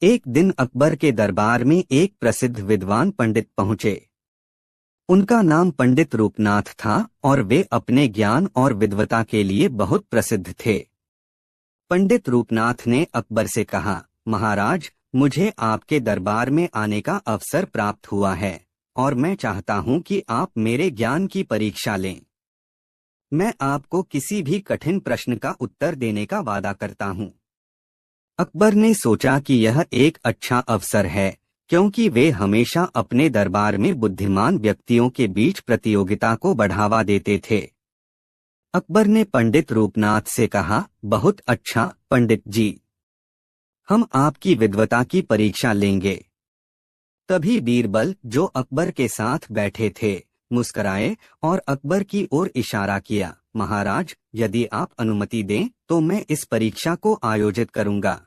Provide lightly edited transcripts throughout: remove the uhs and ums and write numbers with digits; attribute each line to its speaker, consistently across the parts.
Speaker 1: एक दिन अकबर के दरबार में एक प्रसिद्ध विद्वान पंडित पहुंचे। उनका नाम पंडित रूपनाथ था और वे अपने ज्ञान और विद्वता के लिए बहुत प्रसिद्ध थे। पंडित रूपनाथ ने अकबर से कहा, महाराज, मुझे आपके दरबार में आने का अवसर प्राप्त हुआ है और मैं चाहता हूं कि आप मेरे ज्ञान की परीक्षा लें। मैं आपको किसी भी कठिन प्रश्न का उत्तर देने का वादा करता हूं। अकबर ने सोचा कि यह एक अच्छा अवसर है, क्योंकि वे हमेशा अपने दरबार में बुद्धिमान व्यक्तियों के बीच प्रतियोगिता को बढ़ावा देते थे। अकबर ने पंडित रूपनाथ से कहा, बहुत अच्छा पंडित जी, हम आपकी विद्वता की परीक्षा लेंगे। तभी बीरबल, जो अकबर के साथ बैठे थे, मुस्कुराए और अकबर की ओर इशारा किया। महाराज, यदि आप अनुमति दें तो मैं इस परीक्षा को आयोजित करूंगा।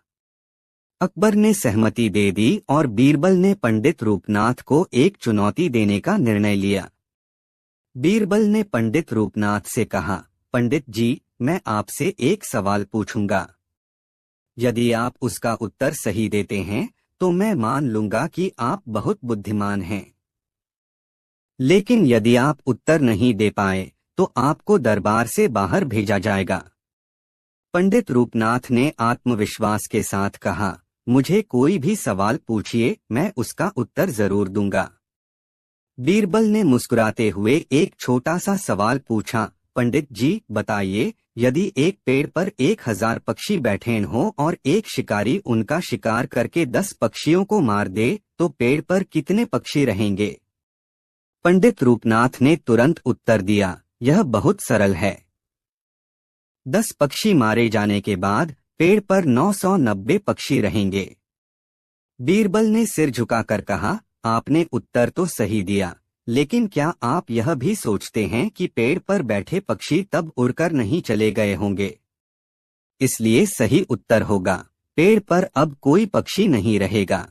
Speaker 1: अकबर ने सहमति दे दी और बीरबल ने पंडित रूपनाथ को एक चुनौती देने का निर्णय लिया। बीरबल ने पंडित रूपनाथ से कहा, पंडित जी, मैं आपसे एक सवाल पूछूंगा। यदि आप उसका उत्तर सही देते हैं तो मैं मान लूंगा कि आप बहुत बुद्धिमान हैं। लेकिन यदि आप उत्तर नहीं दे पाए तो आपको दरबार से बाहर भेजा जाएगा। पंडित रूपनाथ ने आत्मविश्वास के साथ कहा, मुझे कोई भी सवाल पूछिए, मैं उसका उत्तर जरूर दूंगा। बीरबल ने मुस्कुराते हुए एक छोटा सा सवाल पूछा, पंडित जी बताइए, यदि एक पेड़ पर 1000 पक्षी बैठे हों और एक शिकारी उनका शिकार करके 10 पक्षियों को मार दे तो पेड़ पर कितने पक्षी रहेंगे? पंडित रूपनाथ ने तुरंत उत्तर दिया, यह बहुत सरल है। 10 पक्षी मारे जाने के बाद पेड़ पर 990 पक्षी रहेंगे। बीरबल ने सिर झुकाकर कहा, आपने उत्तर तो सही दिया, लेकिन क्या आप यह भी सोचते हैं कि पेड़ पर बैठे पक्षी तब उड़कर नहीं चले गए होंगे? इसलिए सही उत्तर होगा, पेड़ पर अब कोई पक्षी नहीं रहेगा।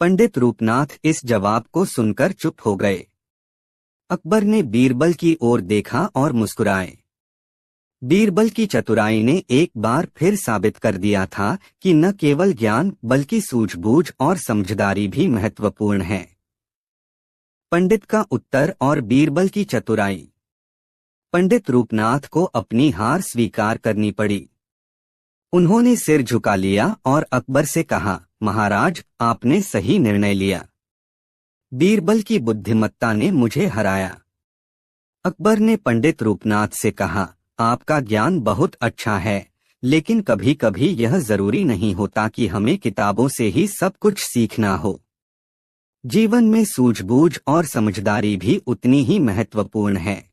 Speaker 1: पंडित रूपनाथ इस जवाब को सुनकर चुप हो गए। अकबर ने बीरबल की ओर देखा और मुस्कुराए। बीरबल की चतुराई ने एक बार फिर साबित कर दिया था कि न केवल ज्ञान बल्कि सूझबूझ और समझदारी भी महत्वपूर्ण है। पंडित का उत्तर और बीरबल की चतुराई। पंडित रूपनाथ को अपनी हार स्वीकार करनी पड़ी। उन्होंने सिर झुका लिया और अकबर से कहा, महाराज, आपने सही निर्णय लिया। बीरबल की बुद्धिमत्ता ने मुझे हराया। अकबर ने पंडित रूपनाथ से कहा, आपका ज्ञान बहुत अच्छा है, लेकिन कभी कभी यह जरूरी नहीं होता कि हमें किताबों से ही सब कुछ सीखना हो। जीवन में सूझबूझ और समझदारी भी उतनी ही महत्वपूर्ण है।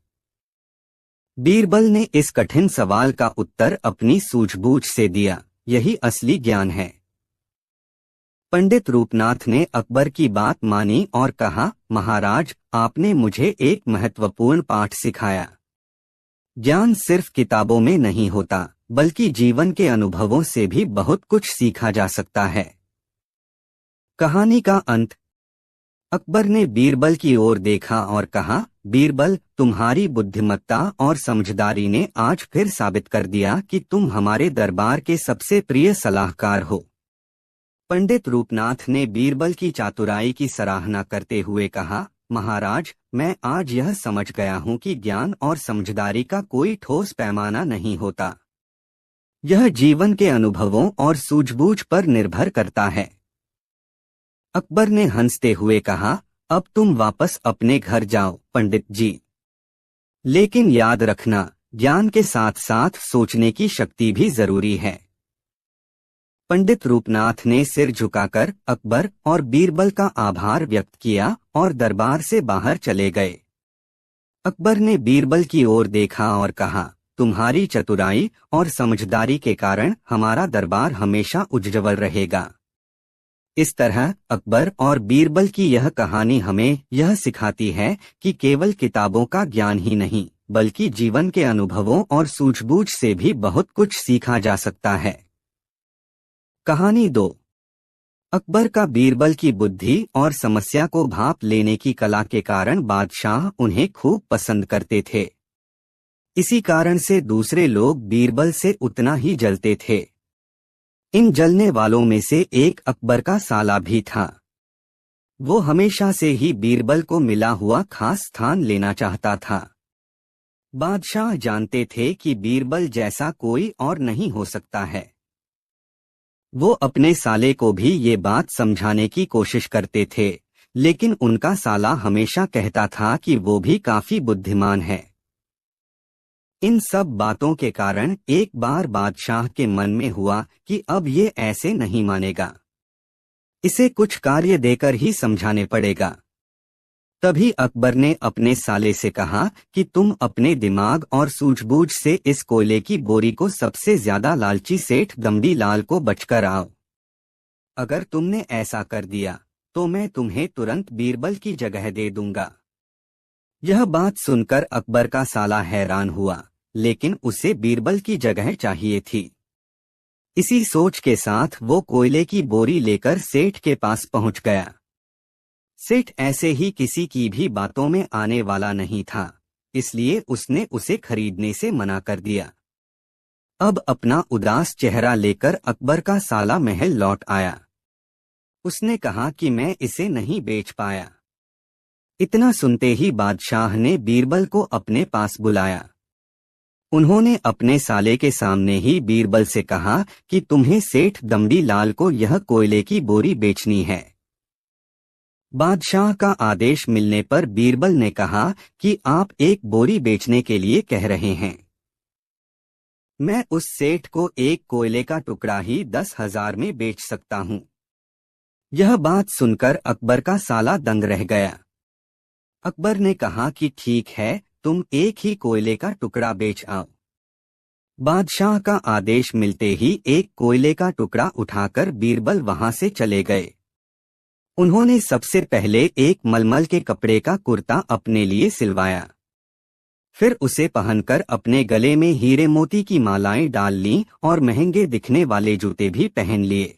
Speaker 1: बीरबल ने इस कठिन सवाल का उत्तर अपनी सूझबूझ से दिया, यही असली ज्ञान है। पंडित रूपनाथ ने अकबर की बात मानी और कहा, महाराज, आपने मुझे एक महत्वपूर्ण पाठ सिखाया। ज्ञान सिर्फ किताबों में नहीं होता, बल्कि जीवन के अनुभवों से भी बहुत कुछ सीखा जा सकता है। कहानी का अंत। अकबर ने बीरबल की ओर देखा और कहा, बीरबल, तुम्हारी बुद्धिमत्ता और समझदारी ने आज फिर साबित कर दिया कि तुम हमारे दरबार के सबसे प्रिय सलाहकार हो। पंडित रूपनाथ ने बीरबल की चातुराई की सराहना करते हुए कहा, महाराज, मैं आज यह समझ गया हूँ कि ज्ञान और समझदारी का कोई ठोस पैमाना नहीं होता। यह जीवन के अनुभवों और सूझबूझ पर निर्भर करता है। अकबर ने हंसते हुए कहा, अब तुम वापस अपने घर जाओ पंडित जी। लेकिन याद रखना, ज्ञान के साथ साथ सोचने की शक्ति भी जरूरी है। पंडित रूपनाथ ने सिर झुकाकर अकबर और बीरबल का आभार व्यक्त किया और दरबार से बाहर चले गए। अकबर ने बीरबल की ओर देखा और कहा, तुम्हारी चतुराई और समझदारी के कारण हमारा दरबार हमेशा उज्ज्वल रहेगा। इस तरह अकबर और बीरबल की यह कहानी हमें यह सिखाती है कि केवल किताबों का ज्ञान ही नहीं, बल्कि जीवन के अनुभवों और सूझबूझ से भी बहुत कुछ सीखा जा सकता है। कहानी 2। अकबर का बीरबल की बुद्धि और समस्या को भांप लेने की कला के कारण बादशाह उन्हें खूब पसंद करते थे। इसी कारण से दूसरे लोग बीरबल से उतना ही जलते थे। इन जलने वालों में से एक अकबर का साला भी था। वो हमेशा से ही बीरबल को मिला हुआ खास स्थान लेना चाहता था। बादशाह जानते थे कि बीरबल जैसा कोई और नहीं हो सकता है। वो अपने साले को भी ये बात समझाने की कोशिश करते थे, लेकिन उनका साला हमेशा कहता था कि वो भी काफी बुद्धिमान है। इन सब बातों के कारण एक बार बादशाह के मन में हुआ कि अब ये ऐसे नहीं मानेगा, इसे कुछ कार्य देकर ही समझाने पड़ेगा। तभी अकबर ने अपने साले से कहा कि तुम अपने दिमाग और सूझबूझ से इस कोयले की बोरी को सबसे ज्यादा लालची सेठ दमड़ी लाल को बचकर आओ। अगर तुमने ऐसा कर दिया तो मैं तुम्हें तुरंत बीरबल की जगह दे दूंगा। यह बात सुनकर अकबर का साला हैरान हुआ, लेकिन उसे बीरबल की जगह चाहिए थी। इसी सोच के साथ वो कोयले की बोरी लेकर सेठ के पास पहुंच गया। सेठ ऐसे ही किसी की भी बातों में आने वाला नहीं था, इसलिए उसने उसे खरीदने से मना कर दिया। अब अपना उदास चेहरा लेकर अकबर का साला महल लौट आया। उसने कहा कि मैं इसे नहीं बेच पाया। इतना सुनते ही बादशाह ने बीरबल को अपने पास बुलाया। उन्होंने अपने साले के सामने ही बीरबल से कहा कि तुम्हें सेठ दमड़ी लाल को यह कोयले की बोरी बेचनी है। बादशाह का आदेश मिलने पर बीरबल ने कहा कि आप एक बोरी बेचने के लिए कह रहे हैं। मैं उस सेठ को एक कोयले का टुकड़ा ही 10,000 में बेच सकता हूँ। यह बात सुनकर अकबर का साला दंग रह गया। अकबर ने कहा कि ठीक है, तुम एक ही कोयले का टुकड़ा बेच आओ। बादशाह का आदेश मिलते ही एक कोयले का टुकड़ा उठाकर बीरबल वहां से चले गए। उन्होंने सबसे पहले एक मलमल के कपड़े का कुर्ता अपने लिए सिलवाया। फिर उसे पहनकर अपने गले में हीरे मोती की मालाएं डाल लीं और महंगे दिखने वाले जूते भी पहन लिए।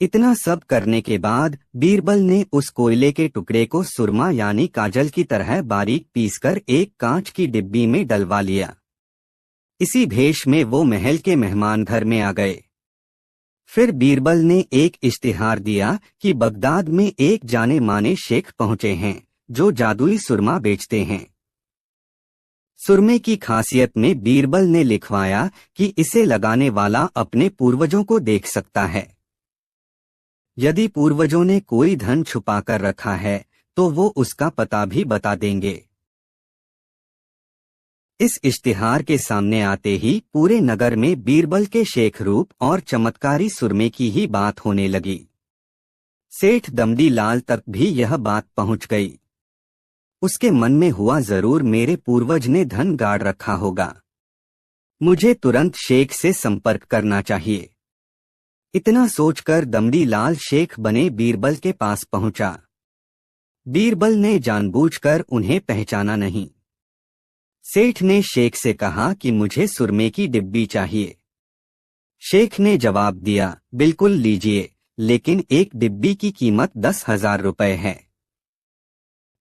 Speaker 1: इतना सब करने के बाद बीरबल ने उस कोयले के टुकड़े को सुरमा यानी काजल की तरह बारीक पीसकर एक कांच की डिब्बी में डलवा लिया। इसी भेष में वो महल के मेहमान घर में आ गए। फिर बीरबल ने एक इश्तिहार दिया कि बगदाद में एक जाने माने शेख पहुंचे हैं जो जादुई सुरमा बेचते हैं। सुरमे की खासियत में बीरबल ने लिखवाया कि इसे लगाने वाला अपने पूर्वजों को देख सकता है। यदि पूर्वजों ने कोई धन छुपा कर रखा है तो वो उसका पता भी बता देंगे। इस इश्तिहार के सामने आते ही पूरे नगर में बीरबल के शेख रूप और चमत्कारी सुरमे की ही बात होने लगी। सेठ दमड़ी लाल तक भी यह बात पहुंच गई। उसके मन में हुआ, जरूर मेरे पूर्वज ने धन गाड़ रखा होगा, मुझे तुरंत शेख से संपर्क करना चाहिए। इतना सोचकर दमड़ी लाल शेख बने बीरबल के पास पहुंचा। बीरबल ने जानबूझकर उन्हें पहचाना नहीं। सेठ ने शेख से कहा कि मुझे सुरमे की डिब्बी चाहिए। शेख ने जवाब दिया, बिल्कुल लीजिए, लेकिन एक डिब्बी की कीमत 10,000 रुपए है।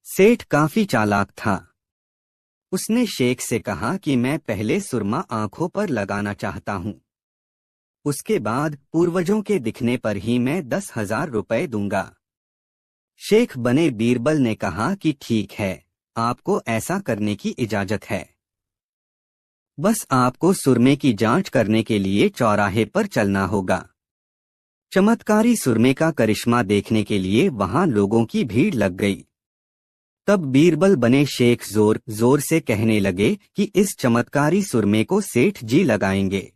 Speaker 1: सेठ काफी चालाक था। उसने शेख से कहा कि मैं पहले सुरमा आंखों पर लगाना चाहता हूँ, उसके बाद पूर्वजों के दिखने पर ही मैं 10,000 रुपए दूंगा। शेख बने बीरबल ने कहा कि ठीक है, आपको ऐसा करने की इजाजत है। बस आपको सुरमे की जांच करने के लिए चौराहे पर चलना होगा। चमत्कारी सुरमे का करिश्मा देखने के लिए वहां लोगों की भीड़ लग गई। तब बीरबल बने शेख जोर जोर से कहने लगे कि इस चमत्कारी सुरमे को सेठ जी लगाएंगे।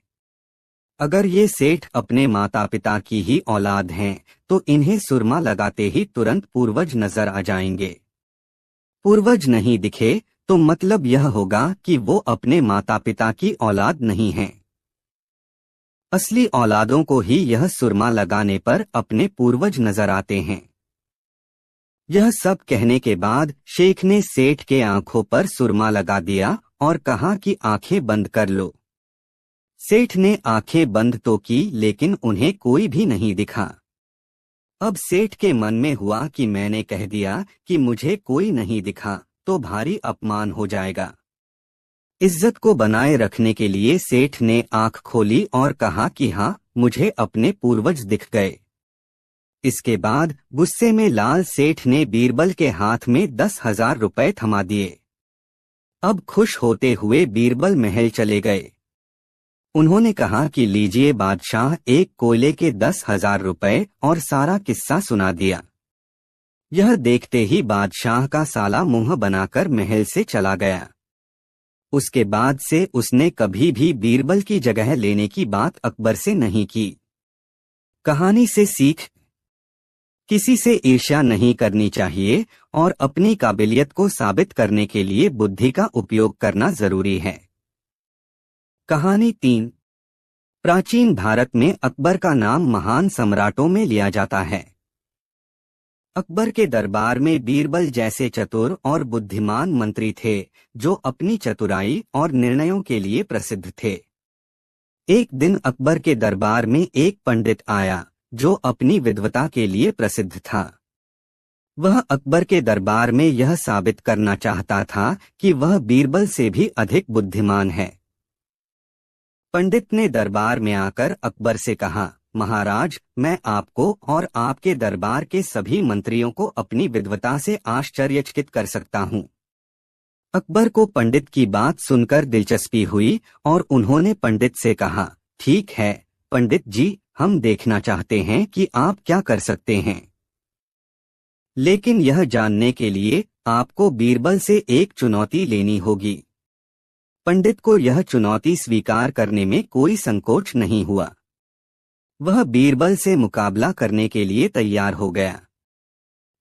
Speaker 1: अगर ये सेठ अपने माता पिता की ही औलाद हैं तो इन्हें सुरमा लगाते ही तुरंत पूर्वज नजर आ जाएंगे। पूर्वज नहीं दिखे तो मतलब यह होगा कि वो अपने माता पिता की औलाद नहीं हैं। असली औलादों को ही यह सुरमा लगाने पर अपने पूर्वज नजर आते हैं। यह सब कहने के बाद शेख ने सेठ के आंखों पर सुरमा लगा दिया और कहा कि आंखें बंद कर लो। सेठ ने आंखें बंद तो की, लेकिन उन्हें कोई भी नहीं दिखा। अब सेठ के मन में हुआ कि मैंने कह दिया कि मुझे कोई नहीं दिखा तो भारी अपमान हो जाएगा। इज्जत को बनाए रखने के लिए सेठ ने आंख खोली और कहा कि हाँ, मुझे अपने पूर्वज दिख गए। इसके बाद गुस्से में लाल सेठ ने बीरबल के हाथ में 10,000 रुपए थमा दिए। अब खुश होते हुए बीरबल महल चले गए। उन्होंने कहा कि लीजिए बादशाह, एक कोयले के 10,000 रुपए, और सारा किस्सा सुना दिया। यह देखते ही बादशाह का साला मुंह बनाकर महल से चला गया। उसके बाद से उसने कभी भी बीरबल की जगह लेने की बात अकबर से नहीं की। कहानी से सीख: किसी से ईर्ष्या नहीं करनी चाहिए और अपनी काबिलियत को साबित करने के लिए बुद्धि का उपयोग करना जरूरी है। कहानी 3। प्राचीन भारत में अकबर का नाम महान सम्राटों में लिया जाता है। अकबर के दरबार में बीरबल जैसे चतुर और बुद्धिमान मंत्री थे जो अपनी चतुराई और निर्णयों के लिए प्रसिद्ध थे। एक दिन अकबर के दरबार में एक पंडित आया जो अपनी विद्वता के लिए प्रसिद्ध था। वह अकबर के दरबार में यह साबित करना चाहता था कि वह बीरबल से भी अधिक बुद्धिमान है। पंडित ने दरबार में आकर अकबर से कहा, महाराज, मैं आपको और आपके दरबार के सभी मंत्रियों को अपनी विद्वता से आश्चर्यचकित कर सकता हूँ। अकबर को पंडित की बात सुनकर दिलचस्पी हुई और उन्होंने पंडित से कहा, ठीक है पंडित जी, हम देखना चाहते हैं कि आप क्या कर सकते हैं। लेकिन यह जानने के लिए आपको बीरबल से एक चुनौती लेनी होगी। पंडित को यह चुनौती स्वीकार करने में कोई संकोच नहीं हुआ। वह बीरबल से मुकाबला करने के लिए तैयार हो गया।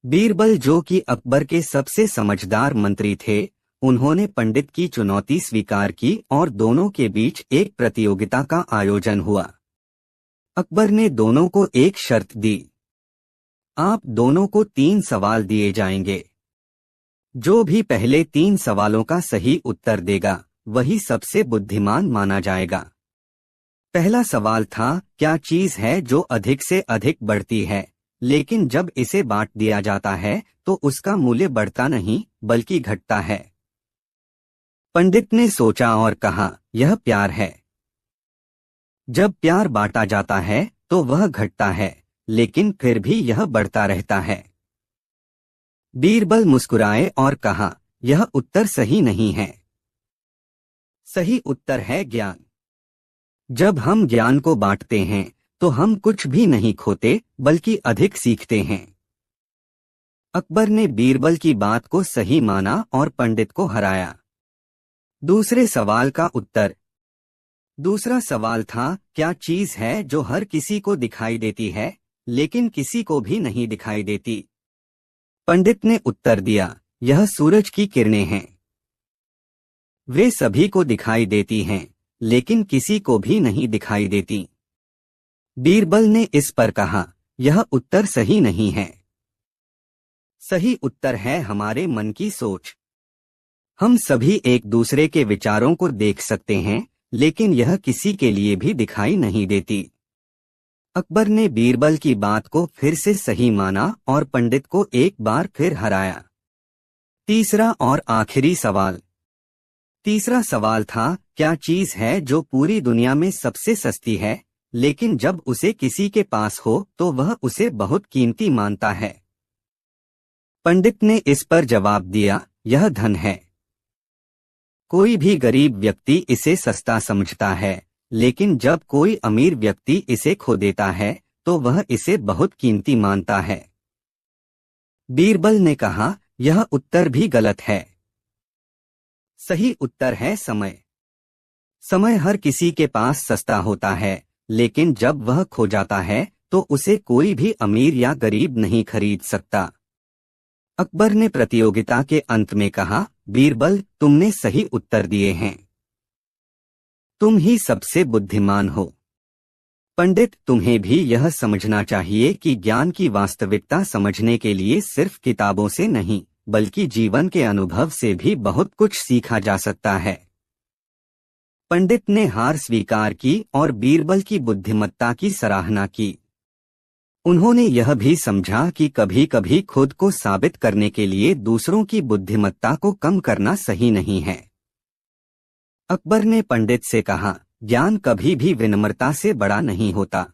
Speaker 1: बीरबल, जो कि अकबर के सबसे समझदार मंत्री थे, उन्होंने पंडित की चुनौती स्वीकार की और दोनों के बीच एक प्रतियोगिता का आयोजन हुआ। अकबर ने दोनों को एक शर्त दी, आप दोनों को 3 सवाल दिए जाएंगे। जो भी पहले 3 सवालों का सही उत्तर देगा वही सबसे बुद्धिमान माना जाएगा। पहला सवाल था, क्या चीज है जो अधिक से अधिक बढ़ती है लेकिन जब इसे बांट दिया जाता है तो उसका मूल्य बढ़ता नहीं बल्कि घटता है। पंडित ने सोचा और कहा, यह प्यार है। जब प्यार बांटा जाता है तो वह घटता है लेकिन फिर भी यह बढ़ता रहता है। बीरबल मुस्कुराए और कहा, यह उत्तर सही नहीं है। सही उत्तर है ज्ञान। जब हम ज्ञान को बांटते हैं तो हम कुछ भी नहीं खोते बल्कि अधिक सीखते हैं। अकबर ने बीरबल की बात को सही माना और पंडित को हराया। दूसरे सवाल का उत्तर। दूसरा सवाल था, क्या चीज है जो हर किसी को दिखाई देती है लेकिन किसी को भी नहीं दिखाई देती। पंडित ने उत्तर दिया, यह सूरज की किरणें हैं। वे सभी को दिखाई देती हैं लेकिन किसी को भी नहीं दिखाई देती। बीरबल ने इस पर कहा, यह उत्तर सही नहीं है। सही उत्तर है हमारे मन की सोच। हम सभी एक दूसरे के विचारों को देख सकते हैं लेकिन यह किसी के लिए भी दिखाई नहीं देती। अकबर ने बीरबल की बात को फिर से सही माना और पंडित को एक बार फिर हराया। तीसरा और आखिरी सवाल। तीसरा सवाल था, क्या चीज है जो पूरी दुनिया में सबसे सस्ती है लेकिन जब उसे किसी के पास हो तो वह उसे बहुत कीमती मानता है। पंडित ने इस पर जवाब दिया, यह धन है। कोई भी गरीब व्यक्ति इसे सस्ता समझता है लेकिन जब कोई अमीर व्यक्ति इसे खो देता है तो वह इसे बहुत कीमती मानता है। बीरबल ने कहा, यह उत्तर भी गलत है। सही उत्तर है समय। समय हर किसी के पास सस्ता होता है लेकिन जब वह खो जाता है तो उसे कोई भी अमीर या गरीब नहीं खरीद सकता। अकबर ने प्रतियोगिता के अंत में कहा, बीरबल, तुमने सही उत्तर दिए हैं। तुम ही सबसे बुद्धिमान हो। पंडित, तुम्हें भी यह समझना चाहिए कि ज्ञान की वास्तविकता समझने के लिए सिर्फ किताबों से नहीं बल्कि जीवन के अनुभव से भी बहुत कुछ सीखा जा सकता है। पंडित ने हार स्वीकार की और बीरबल की बुद्धिमत्ता की सराहना की। उन्होंने यह भी समझा कि कभी कभी खुद को साबित करने के लिए दूसरों की बुद्धिमत्ता को कम करना सही नहीं है। अकबर ने पंडित से कहा, ज्ञान कभी भी विनम्रता से बड़ा नहीं होता।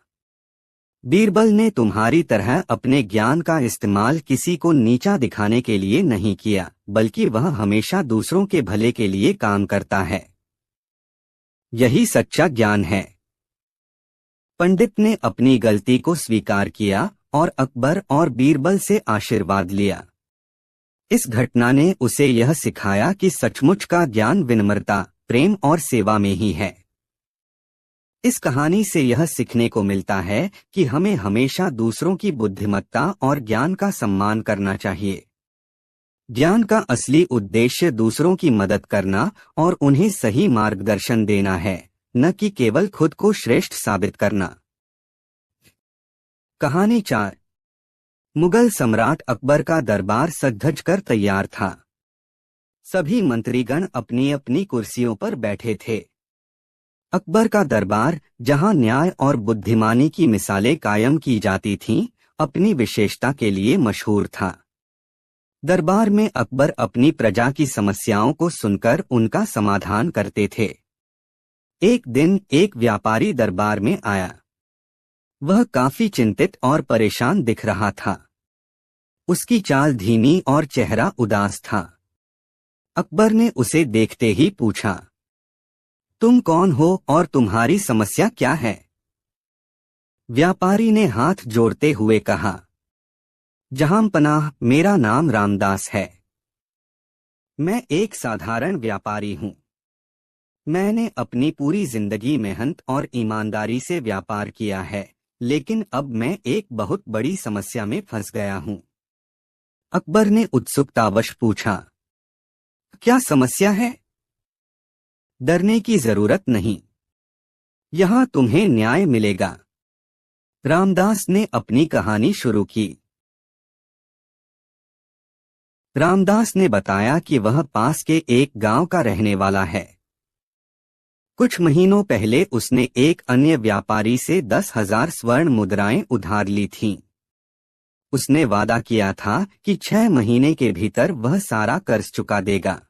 Speaker 1: बीरबल ने तुम्हारी तरह अपने ज्ञान का इस्तेमाल किसी को नीचा दिखाने के लिए नहीं किया, बल्कि वह हमेशा दूसरों के भले के लिए काम करता है। यही सच्चा ज्ञान है। पंडित ने अपनी गलती को स्वीकार किया और अकबर और बीरबल से आशीर्वाद लिया। इस घटना ने उसे यह सिखाया कि सचमुच का ज्ञान विनम्रता, प्रेम और सेवा में ही है। इस कहानी से यह सीखने को मिलता है कि हमें हमेशा दूसरों की बुद्धिमत्ता और ज्ञान का सम्मान करना चाहिए। ज्ञान का असली उद्देश्य दूसरों की मदद करना और उन्हें सही मार्गदर्शन देना है, न कि केवल खुद को श्रेष्ठ साबित करना। कहानी 4। मुगल सम्राट अकबर का दरबार सज-धज कर तैयार था। सभी मंत्रीगण अपनी अपनी कुर्सियों पर बैठे थे। अकबर का दरबार, जहां न्याय और बुद्धिमानी की मिसालें कायम की जाती थीं, अपनी विशेषता के लिए मशहूर था। दरबार में अकबर अपनी प्रजा की समस्याओं को सुनकर उनका समाधान करते थे। एक दिन एक व्यापारी दरबार में आया। वह काफी चिंतित और परेशान दिख रहा था। उसकी चाल धीमी और चेहरा उदास था। अकबर ने उसे देखते ही पूछा, तुम कौन हो और तुम्हारी समस्या क्या है? व्यापारी ने हाथ जोड़ते हुए कहा, जहांपनाह, मेरा नाम रामदास है। मैं एक साधारण व्यापारी हूँ। मैंने अपनी पूरी जिंदगी मेहनत और ईमानदारी से व्यापार किया है, लेकिन अब मैं एक बहुत बड़ी समस्या में फंस गया हूँ। अकबर ने उत्सुकतावश पूछा, क्या समस्या है? डरने की जरूरत नहीं, यहाँ तुम्हें न्याय मिलेगा। रामदास ने अपनी कहानी शुरू की। रामदास ने बताया कि वह पास के एक गांव का रहने वाला है। कुछ महीनों पहले उसने एक अन्य व्यापारी से 10,000 स्वर्ण मुद्राएं उधार ली थीं। उसने वादा किया था कि 6 महीने के भीतर वह सारा कर्ज चुका देगा।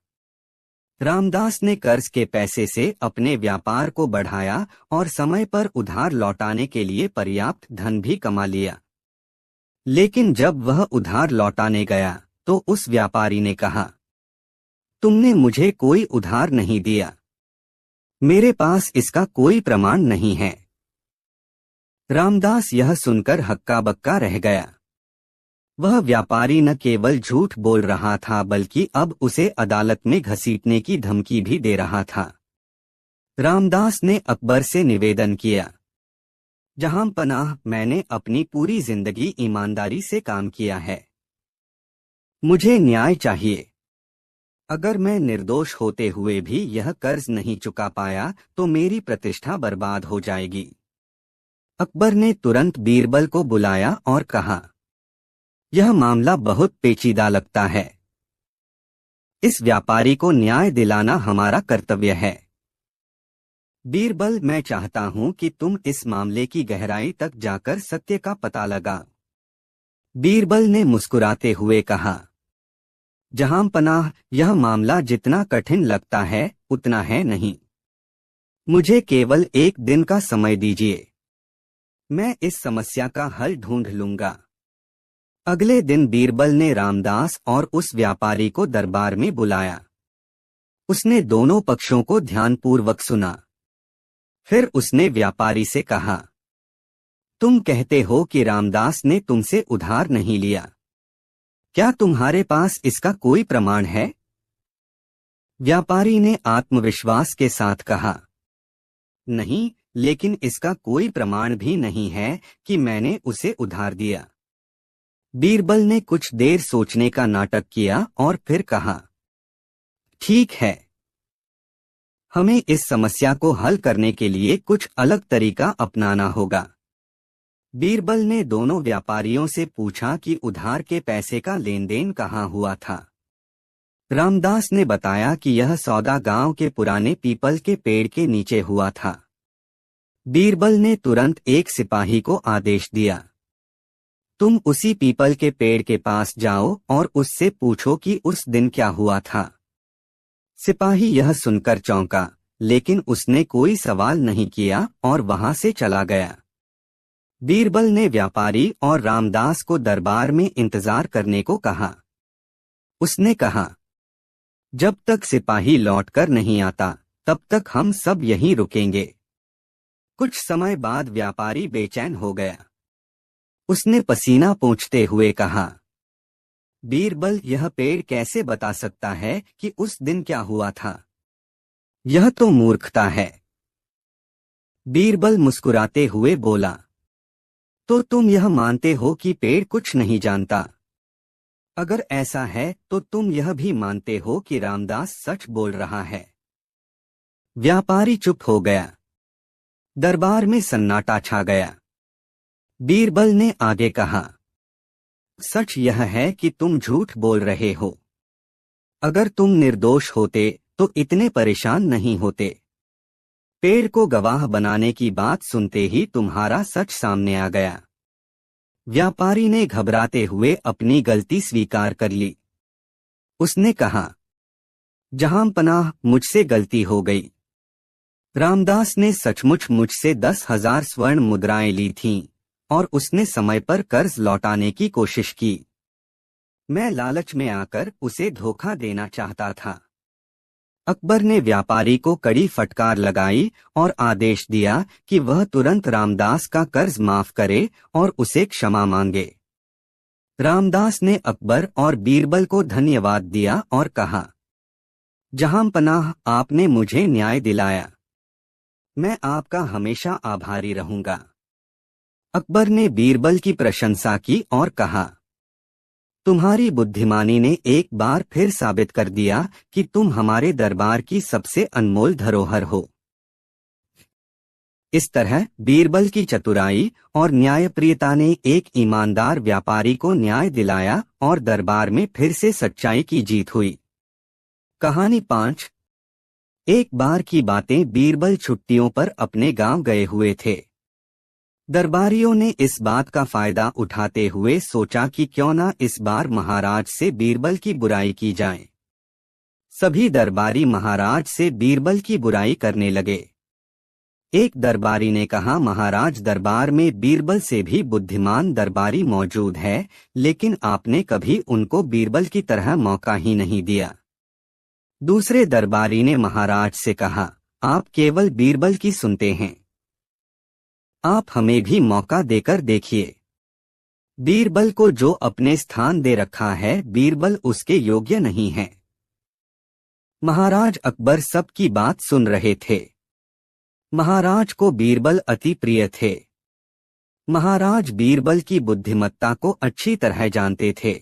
Speaker 1: रामदास ने कर्ज के पैसे से अपने व्यापार को बढ़ाया और समय पर उधार लौटाने के लिए पर्याप्त धन भी कमा लिया। लेकिन जब वह उधार लौटाने गया तो उस व्यापारी ने कहा, तुमने मुझे कोई उधार नहीं दिया। मेरे पास इसका कोई प्रमाण नहीं है। रामदास यह सुनकर हक्का बक्का रह गया। वह व्यापारी न केवल झूठ बोल रहा था, बल्कि अब उसे अदालत में घसीटने की धमकी भी दे रहा था। रामदास ने अकबर से निवेदन किया, जहांपनाह, मैंने अपनी पूरी जिंदगी ईमानदारी से काम किया है। मुझे न्याय चाहिए। अगर मैं निर्दोष होते हुए भी यह कर्ज नहीं चुका पाया तो मेरी प्रतिष्ठा बर्बाद हो जाएगी। अकबर ने तुरंत बीरबल को बुलाया और कहा, यह मामला बहुत पेचीदा लगता है। इस व्यापारी को न्याय दिलाना हमारा कर्तव्य है। बीरबल, मैं चाहता हूं कि तुम इस मामले की गहराई तक जाकर सत्य का पता लगा। बीरबल ने मुस्कुराते हुए कहा, जहांपनाह, यह मामला जितना कठिन लगता है उतना है नहीं। मुझे केवल एक दिन का समय दीजिए। मैं इस समस्या का हल ढूंढ लूंगा। अगले दिन बीरबल ने रामदास और उस व्यापारी को दरबार में बुलाया। उसने दोनों पक्षों को ध्यानपूर्वक सुना। फिर उसने व्यापारी से कहा, तुम कहते हो कि रामदास ने तुमसे उधार नहीं लिया। क्या तुम्हारे पास इसका कोई प्रमाण है? व्यापारी ने आत्मविश्वास के साथ कहा, नहीं, लेकिन इसका कोई प्रमाण भी नहीं है कि मैंने उसे उधार दिया। बीरबल ने कुछ देर सोचने का नाटक किया और फिर कहा, ठीक है, हमें इस समस्या को हल करने के लिए कुछ अलग तरीका अपनाना होगा। बीरबल ने दोनों व्यापारियों से पूछा कि उधार के पैसे का लेन देन कहाँ हुआ था। रामदास ने बताया कि यह सौदा गांव के पुराने पीपल के पेड़ के नीचे हुआ था। बीरबल ने तुरंत एक सिपाही को आदेश दिया, तुम उसी पीपल के पेड़ के पास जाओ और उससे पूछो कि उस दिन क्या हुआ था। सिपाही यह सुनकर चौंका, लेकिन उसने कोई सवाल नहीं किया और वहां से चला गया। बीरबल ने व्यापारी और रामदास को दरबार में इंतजार करने को कहा। उसने कहा, जब तक सिपाही लौटकर नहीं आता तब तक हम सब यहीं रुकेंगे। कुछ समय बाद व्यापारी बेचैन हो गया। उसने पसीना पोंछते हुए कहा, बीरबल, यह पेड़ कैसे बता सकता है कि उस दिन क्या हुआ था? यह तो मूर्खता है। बीरबल मुस्कुराते हुए बोला, तो तुम यह मानते हो कि पेड़ कुछ नहीं जानता? अगर ऐसा है तो तुम यह भी मानते हो कि रामदास सच बोल रहा है। व्यापारी चुप हो गया। दरबार में सन्नाटा छा गया। बीरबल ने आगे कहा, सच यह है कि तुम झूठ बोल रहे हो। अगर तुम निर्दोष होते तो इतने परेशान नहीं होते। पेड़ को गवाह बनाने की बात सुनते ही तुम्हारा सच सामने आ गया। व्यापारी ने घबराते हुए अपनी गलती स्वीकार कर ली। उसने कहा, जहांपनाह, मुझसे गलती हो गई। रामदास ने सचमुच मुझसे 10,000 स्वर्ण मुद्राएं ली थीं और उसने समय पर कर्ज लौटाने की कोशिश की। मैं लालच में आकर उसे धोखा देना चाहता था। अकबर ने व्यापारी को कड़ी फटकार लगाई और आदेश दिया कि वह तुरंत रामदास का कर्ज माफ करे और उसे क्षमा मांगे। रामदास ने अकबर और बीरबल को धन्यवाद दिया और कहा, जहांपनाह, आपने मुझे न्याय दिलाया। मैं आपका हमेशा आभारी रहूंगा। अकबर ने बीरबल की प्रशंसा की और कहा, तुम्हारी बुद्धिमानी ने एक बार फिर साबित कर दिया कि तुम हमारे दरबार की सबसे अनमोल धरोहर हो। इस तरह बीरबल की चतुराई और न्यायप्रियता ने एक ईमानदार व्यापारी को न्याय दिलाया और दरबार में फिर से सच्चाई की जीत हुई। कहानी 5। एक बार की बातें। बीरबल छुट्टियों पर अपने गांव गए हुए थे। दरबारियों ने इस बात का फायदा उठाते हुए सोचा कि क्यों न इस बार महाराज से बीरबल की बुराई की जाए। सभी दरबारी महाराज से बीरबल की बुराई करने लगे। एक दरबारी ने कहा, महाराज, दरबार में बीरबल से भी बुद्धिमान दरबारी मौजूद है, लेकिन आपने कभी उनको बीरबल की तरह मौका ही नहीं दिया। दूसरे दरबारी ने महाराज से कहा, आप केवल बीरबल की सुनते हैं, आप हमें भी मौका देकर देखिए। बीरबल को जो अपने स्थान दे रखा है, बीरबल उसके योग्य नहीं है। महाराज अकबर सबकी बात सुन रहे थे। महाराज को बीरबल अति प्रिय थे। महाराज बीरबल की बुद्धिमत्ता को अच्छी तरह जानते थे।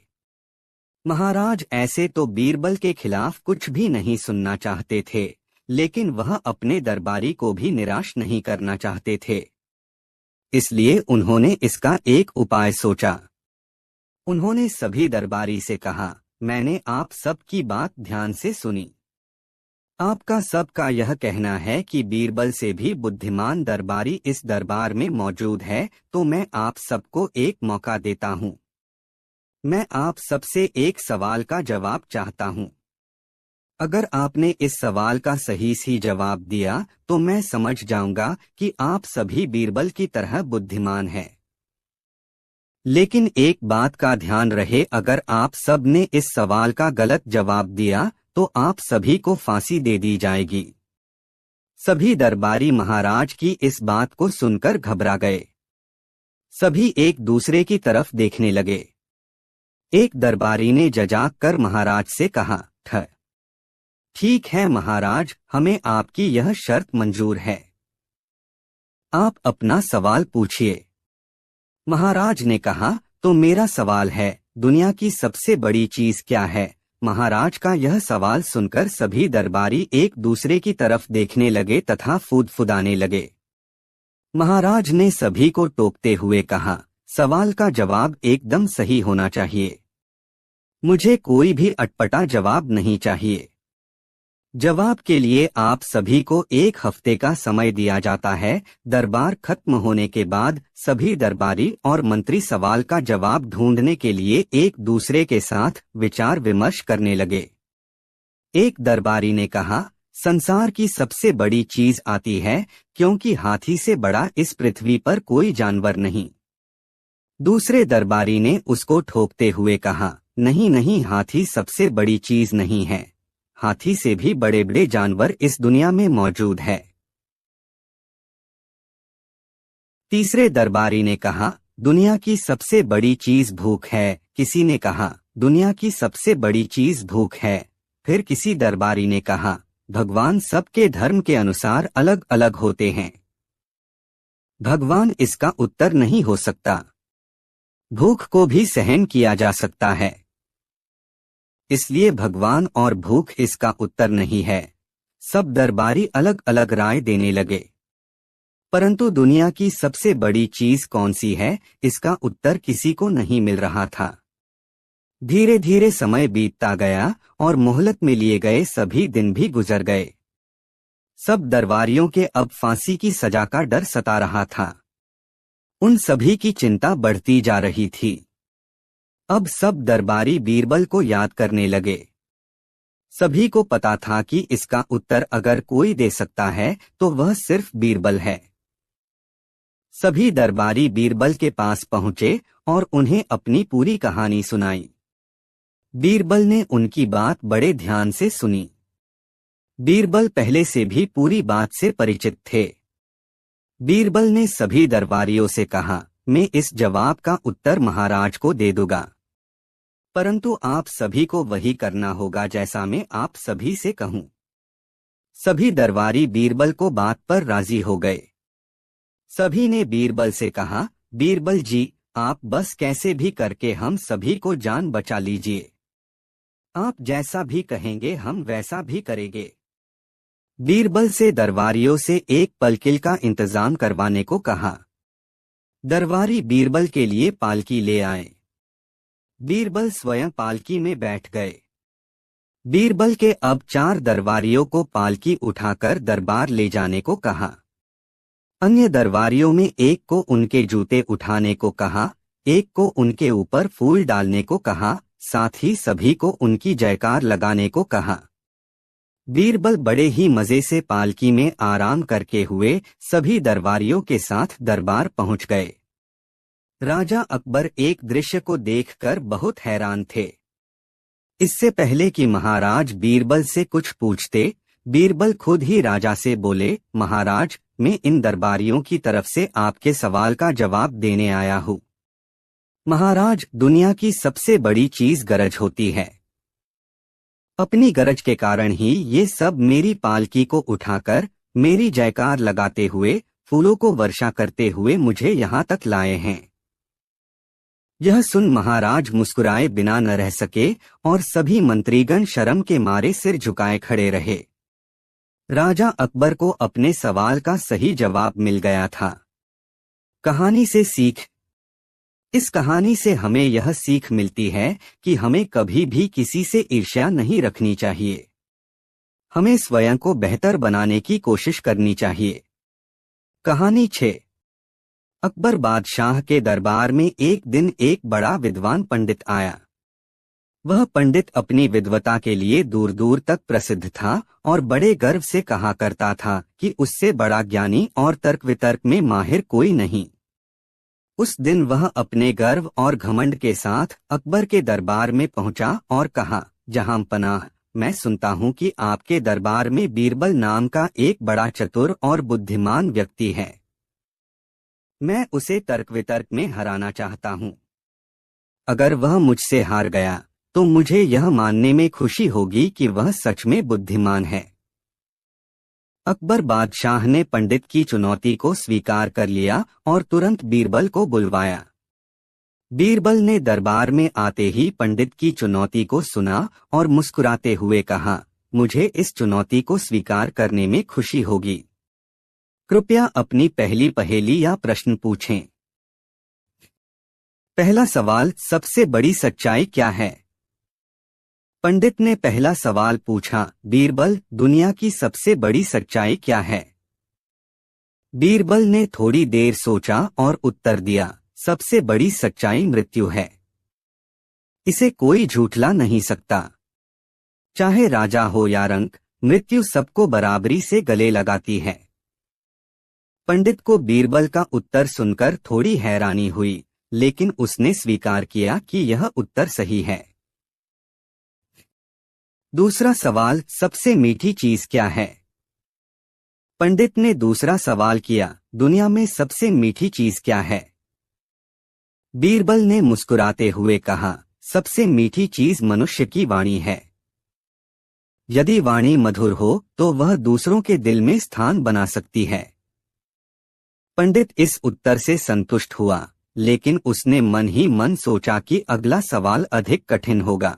Speaker 1: महाराज ऐसे तो बीरबल के खिलाफ कुछ भी नहीं सुनना चाहते थे, लेकिन वह अपने दरबारी को भी निराश नहीं करना चाहते थे। इसलिए उन्होंने इसका एक उपाय सोचा। उन्होंने सभी दरबारी से कहा, मैंने आप सबकी बात ध्यान से सुनी। आपका सबका यह कहना है कि बीरबल से भी बुद्धिमान दरबारी इस दरबार में मौजूद है, तो मैं आप सबको एक मौका देता हूँ। मैं आप सबसे एक सवाल का जवाब चाहता हूँ। अगर आपने इस सवाल का सही जवाब दिया तो मैं समझ जाऊंगा कि आप सभी बीरबल की तरह बुद्धिमान हैं। लेकिन एक बात का ध्यान रहे, अगर आप सब ने इस सवाल का गलत जवाब दिया तो आप सभी को फांसी दे दी जाएगी। सभी दरबारी महाराज की इस बात को सुनकर घबरा गए। सभी एक दूसरे की तरफ देखने लगे। एक दरबारी ने जजाक कर महाराज से कहा, ठीक है महाराज, हमें आपकी यह शर्त मंजूर है। आप अपना सवाल पूछिए। महाराज ने कहा, तो मेरा सवाल है, दुनिया की सबसे बड़ी चीज क्या है? महाराज का यह सवाल सुनकर सभी दरबारी एक दूसरे की तरफ देखने लगे तथा फुदफुदाने लगे। महाराज ने सभी को टोकते हुए कहा, सवाल का जवाब एकदम सही होना चाहिए। मुझे कोई भी अटपटा जवाब नहीं चाहिए। जवाब के लिए आप सभी को 1 हफ्ते का समय दिया जाता है। दरबार खत्म होने के बाद सभी दरबारी और मंत्री सवाल का जवाब ढूंढने के लिए एक दूसरे के साथ विचार विमर्श करने लगे। एक दरबारी ने कहा, संसार की सबसे बड़ी चीज आती है, क्योंकि हाथी से बड़ा इस पृथ्वी पर कोई जानवर नहीं। दूसरे दरबारी ने उसको ठोकते हुए कहा, नहीं नहीं, हाथी सबसे बड़ी चीज नहीं है। हाथी से भी बड़े बड़े जानवर इस दुनिया में मौजूद है। तीसरे दरबारी ने कहा, दुनिया की सबसे बड़ी चीज भूख है। किसी ने कहा, दुनिया की सबसे बड़ी चीज भूख है। फिर किसी दरबारी ने कहा, भगवान सबके धर्म के अनुसार अलग अलग होते हैं। भगवान इसका उत्तर नहीं हो सकता। भूख को भी सहन किया जा सकता है, इसलिए भगवान और भूख इसका उत्तर नहीं है। सब दरबारी अलग अलग राय देने लगे, परंतु दुनिया की सबसे बड़ी चीज कौन सी है, इसका उत्तर किसी को नहीं मिल रहा था। धीरे धीरे समय बीतता गया और मोहलत में लिए गए सभी दिन भी गुजर गए। सब दरबारियों के अब फांसी की सजा का डर सता रहा था। उन सभी की चिंता बढ़ती जा रही थी। अब सब दरबारी बीरबल को याद करने लगे। सभी को पता था कि इसका उत्तर अगर कोई दे सकता है तो वह सिर्फ बीरबल है। सभी दरबारी बीरबल के पास पहुंचे और उन्हें अपनी पूरी कहानी सुनाई। बीरबल ने उनकी बात बड़े ध्यान से सुनी। बीरबल पहले से भी पूरी बात से परिचित थे। बीरबल ने सभी दरबारियों से कहा, मैं इस जवाब का उत्तर महाराज को दे दूंगा, परंतु आप सभी को वही करना होगा जैसा मैं आप सभी से कहूं। सभी दरबारी बीरबल को बात पर राजी हो गए। सभी ने बीरबल से कहा, बीरबल जी, आप बस कैसे भी करके हम सभी को जान बचा लीजिए। आप जैसा भी कहेंगे हम वैसा भी करेंगे। बीरबल से दरबारियों से एक पलकिल का इंतजाम करवाने को कहा। दरबारी बीरबल के लिए पालकी ले आए। बीरबल स्वयं पालकी में बैठ गए। बीरबल के अब 4 दरबारियों को पालकी उठाकर दरबार ले जाने को कहा। अन्य दरबारियों में एक को उनके जूते उठाने को कहा, एक को उनके ऊपर फूल डालने को कहा, साथ ही सभी को उनकी जयकार लगाने को कहा। बीरबल बड़े ही मजे से पालकी में आराम करके हुए सभी दरबारियों के साथ दरबार पहुंच गए। राजा अकबर एक दृश्य को देखकर बहुत हैरान थे। इससे पहले कि महाराज बीरबल से कुछ पूछते, बीरबल खुद ही राजा से बोले, महाराज, मैं इन दरबारियों की तरफ से आपके सवाल का जवाब देने आया हूँ। महाराज, दुनिया की सबसे बड़ी चीज गरज होती है। अपनी गरज के कारण ही ये सब मेरी पालकी को उठाकर, मेरी जयकार लगाते हुए, फूलों को वर्षा करते हुए मुझे यहाँ तक लाए हैं। यह सुन महाराज मुस्कुराए बिना न रह सके और सभी मंत्रीगण शर्म के मारे सिर झुकाए खड़े रहे। राजा अकबर को अपने सवाल का सही जवाब मिल गया था। कहानी से सीख। इस कहानी से हमें यह सीख मिलती है कि हमें कभी भी किसी से ईर्ष्या नहीं रखनी चाहिए। हमें स्वयं को बेहतर बनाने की कोशिश करनी चाहिए। कहानी 6। अकबर बादशाह के दरबार में एक दिन एक बड़ा विद्वान पंडित आया। वह पंडित अपनी विद्वता के लिए दूर दूर तक प्रसिद्ध था और बड़े गर्व से कहा करता था कि उससे बड़ा ज्ञानी और तर्क वितर्क में माहिर कोई नहीं। उस दिन वह अपने गर्व और घमंड के साथ अकबर के दरबार में पहुंचा और कहा, जहां पनाह, मैं सुनता हूं कि आपके दरबार में बीरबल नाम का एक बड़ा चतुर और बुद्धिमान व्यक्ति है। मैं उसे तर्क वितर्क में हराना चाहता हूं। अगर वह मुझसे हार गया तो मुझे यह मानने में खुशी होगी कि वह सच में बुद्धिमान है। अकबर बादशाह ने पंडित की चुनौती को स्वीकार कर लिया और तुरंत बीरबल को बुलवाया। बीरबल ने दरबार में आते ही पंडित की चुनौती को सुना और मुस्कुराते हुए कहा, मुझे इस चुनौती को स्वीकार करने में खुशी होगी। कृपया अपनी पहली पहेली या प्रश्न पूछें। पहला सवाल, सबसे बड़ी सच्चाई क्या है? पंडित ने पहला सवाल पूछा, बीरबल, दुनिया की सबसे बड़ी सच्चाई क्या है? बीरबल ने थोड़ी देर सोचा और उत्तर दिया, सबसे बड़ी सच्चाई मृत्यु है। इसे कोई झूठला नहीं सकता। चाहे राजा हो या रंक, मृत्यु सबको बराबरी से गले लगाती है। पंडित को बीरबल का उत्तर सुनकर थोड़ी हैरानी हुई, लेकिन उसने स्वीकार किया कि यह उत्तर सही है। दूसरा सवाल, सबसे मीठी चीज क्या है? पंडित ने दूसरा सवाल किया, दुनिया में सबसे मीठी चीज क्या है? बीरबल ने मुस्कुराते हुए कहा, सबसे मीठी चीज मनुष्य की वाणी है। यदि वाणी मधुर हो तो वह दूसरों के दिल में स्थान बना सकती है। पंडित इस उत्तर से संतुष्ट हुआ, लेकिन उसने मन ही मन सोचा कि अगला सवाल अधिक कठिन होगा।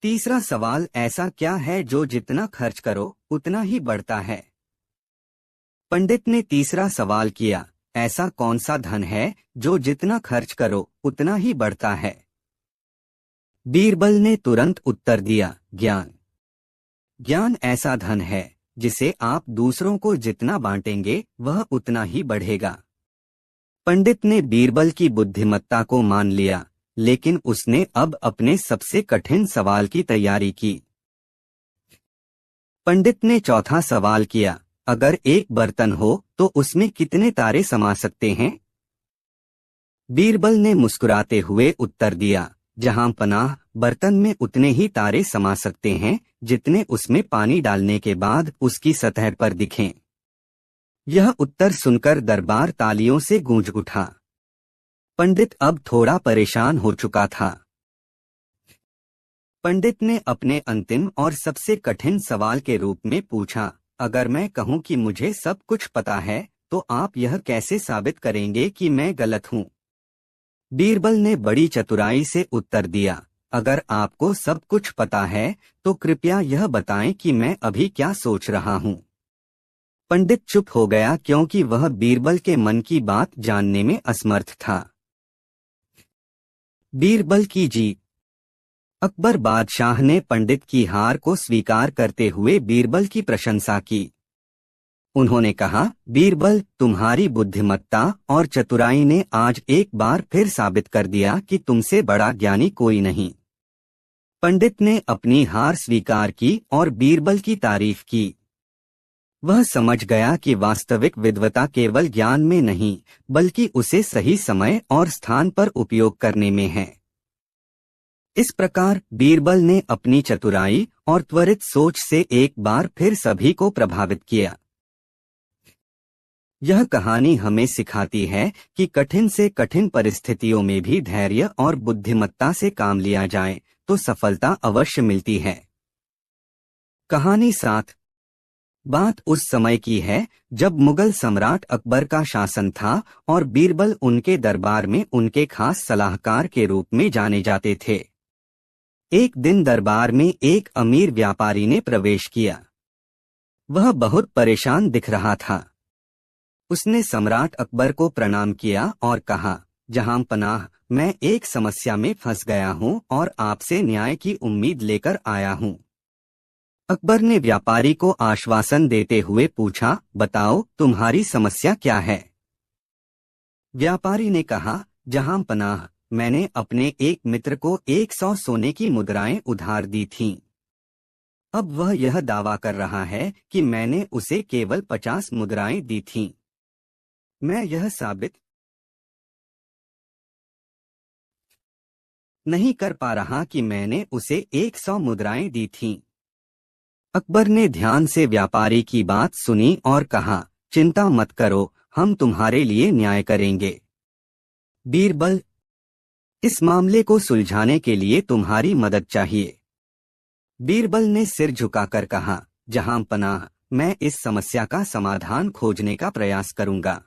Speaker 1: तीसरा सवाल, ऐसा क्या है जो जितना खर्च करो उतना ही बढ़ता है? पंडित ने तीसरा सवाल किया, ऐसा कौन सा धन है जो जितना खर्च करो उतना ही बढ़ता है? बीरबल ने तुरंत उत्तर दिया, ज्ञान। ज्ञान ऐसा धन है जिसे आप दूसरों को जितना बांटेंगे वह उतना ही बढ़ेगा। पंडित ने बीरबल की बुद्धिमत्ता को मान लिया, लेकिन उसने अब अपने सबसे कठिन सवाल की तैयारी की। पंडित ने चौथा सवाल किया, अगर एक बर्तन हो तो उसमें कितने तारे समा सकते हैं? बीरबल ने मुस्कुराते हुए उत्तर दिया, जहां पनाह, बर्तन में उतने ही तारे समा सकते हैं जितने उसमें पानी डालने के बाद उसकी सतह पर दिखें। यह उत्तर सुनकर दरबार तालियों से गूंज उठा। पंडित अब थोड़ा परेशान हो चुका था। पंडित ने अपने अंतिम और सबसे कठिन सवाल के रूप में पूछा, अगर मैं कहूं कि मुझे सब कुछ पता है तो आप यह कैसे साबित करेंगे कि मैं गलत हूं? बीरबल ने बड़ी चतुराई से उत्तर दिया, अगर आपको सब कुछ पता है तो कृपया यह बताएं कि मैं अभी क्या सोच रहा हूं। पंडित चुप हो गया क्योंकि वह बीरबल के मन की बात जानने में असमर्थ था। बीरबल की जीत। अकबर बादशाह ने पंडित की हार को स्वीकार करते हुए बीरबल की प्रशंसा की। उन्होंने कहा, बीरबल, तुम्हारी बुद्धिमत्ता और चतुराई ने आज एक बार फिर साबित कर दिया कि तुमसे बड़ा ज्ञानी कोई नहीं। पंडित ने अपनी हार स्वीकार की और बीरबल की तारीफ की। वह समझ गया कि वास्तविक विद्वता केवल ज्ञान में नहीं, बल्कि उसे सही समय और स्थान पर उपयोग करने में है। इस प्रकार बीरबल ने अपनी चतुराई और त्वरित सोच से एक बार फिर सभी को प्रभावित किया। यह कहानी हमें सिखाती है कि कठिन से कठिन परिस्थितियों में भी धैर्य और बुद्धिमत्ता से काम लिया जाए तो सफलता अवश्य मिलती है। कहानी 7। बात उस समय की है जब मुगल सम्राट अकबर का शासन था और बीरबल उनके दरबार में उनके खास सलाहकार के रूप में जाने जाते थे। एक दिन दरबार में एक अमीर व्यापारी ने प्रवेश किया। वह बहुत परेशान दिख रहा था। उसने सम्राट अकबर को प्रणाम किया और कहा, जहां पनाह, मैं एक समस्या में फंस गया हूं और आपसे न्याय की उम्मीद लेकर आया हूं। अकबर ने व्यापारी को आश्वासन देते हुए पूछा, बताओ तुम्हारी समस्या क्या है? व्यापारी ने कहा, जहां पनाह, मैंने अपने एक मित्र को 100 सोने की मुद्राएं उधार दी थीं। अब वह यह दावा कर रहा है कि मैंने उसे केवल 50 मुद्राएं दी थीं। मैं यह साबित नहीं कर पा रहा कि मैंने उसे 100 मुद्राएं दी थीं। अकबर ने ध्यान से व्यापारी की बात सुनी और कहा, चिंता मत करो, हम तुम्हारे लिए न्याय करेंगे। बीरबल, इस मामले को सुलझाने के लिए तुम्हारी मदद चाहिए। बीरबल ने सिर झुकाकर कहा, जहां पनाह, मैं इस समस्या का समाधान खोजने का प्रयास करूंगा।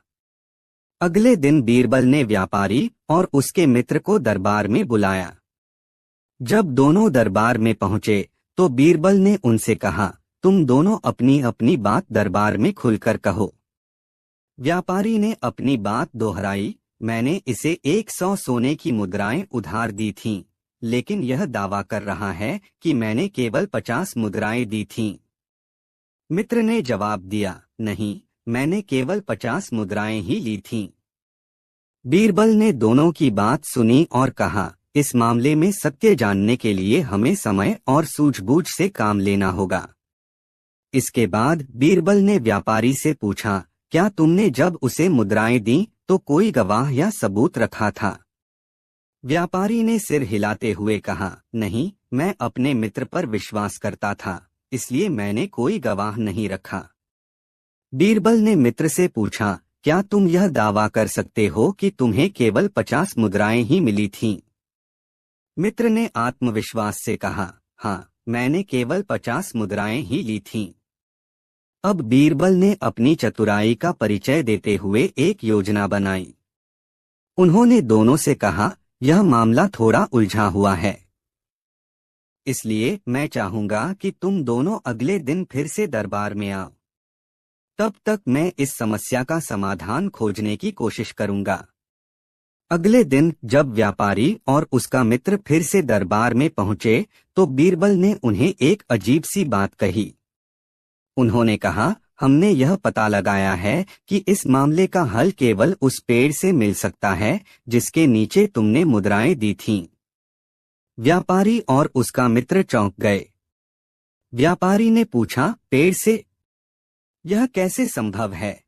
Speaker 1: अगले दिन बीरबल ने व्यापारी और उसके मित्र को दरबार में बुलाया। जब दोनों दरबार में पहुंचे तो बीरबल ने उनसे कहा, तुम दोनों अपनी अपनी बात दरबार में खुलकर कहो। व्यापारी ने अपनी बात दोहराई, मैंने इसे 100 सोने की मुद्राएं उधार दी थीं, लेकिन यह दावा कर रहा है कि मैंने केवल 50 मुद्राएं दी थीं। मित्र ने जवाब दिया, नहीं, मैंने केवल 50 मुद्राएं ही ली थीं। बीरबल ने दोनों की बात सुनी और कहा, इस मामले में सत्य जानने के लिए हमें समय और सूझबूझ से काम लेना होगा। इसके बाद बीरबल ने व्यापारी से पूछा, क्या तुमने जब उसे मुद्राएं दी तो कोई गवाह या सबूत रखा था? व्यापारी ने सिर हिलाते हुए कहा, नहीं, मैं अपने मित्र पर विश्वास करता था, इसलिए मैंने कोई गवाह नहीं रखा। बीरबल ने मित्र से पूछा, क्या तुम यह दावा कर सकते हो कि तुम्हें केवल 50 मुद्राएं ही मिली थीं? मित्र ने आत्मविश्वास से कहा, हाँ, मैंने केवल 50 मुद्राएं ही ली थीं। अब बीरबल ने अपनी चतुराई का परिचय देते हुए एक योजना बनाई। उन्होंने दोनों से कहा, यह मामला थोड़ा उलझा हुआ है, इसलिए मैं चाहूंगा कि तुम दोनों अगले दिन फिर से दरबार में आओ। तब तक मैं इस समस्या का समाधान खोजने की कोशिश करूंगा। अगले दिन जब व्यापारी और उसका मित्र फिर से दरबार में पहुंचे तो बीरबल ने उन्हें एक अजीब सी बात कही। उन्होंने कहा, हमने यह पता लगाया है कि इस मामले का हल केवल उस पेड़ से मिल सकता है जिसके नीचे तुमने मुद्राएं दी थीं। व्यापारी और उसका मित्र चौंक गए। व्यापारी ने पूछा, पेड़ से? यह कैसे संभव है?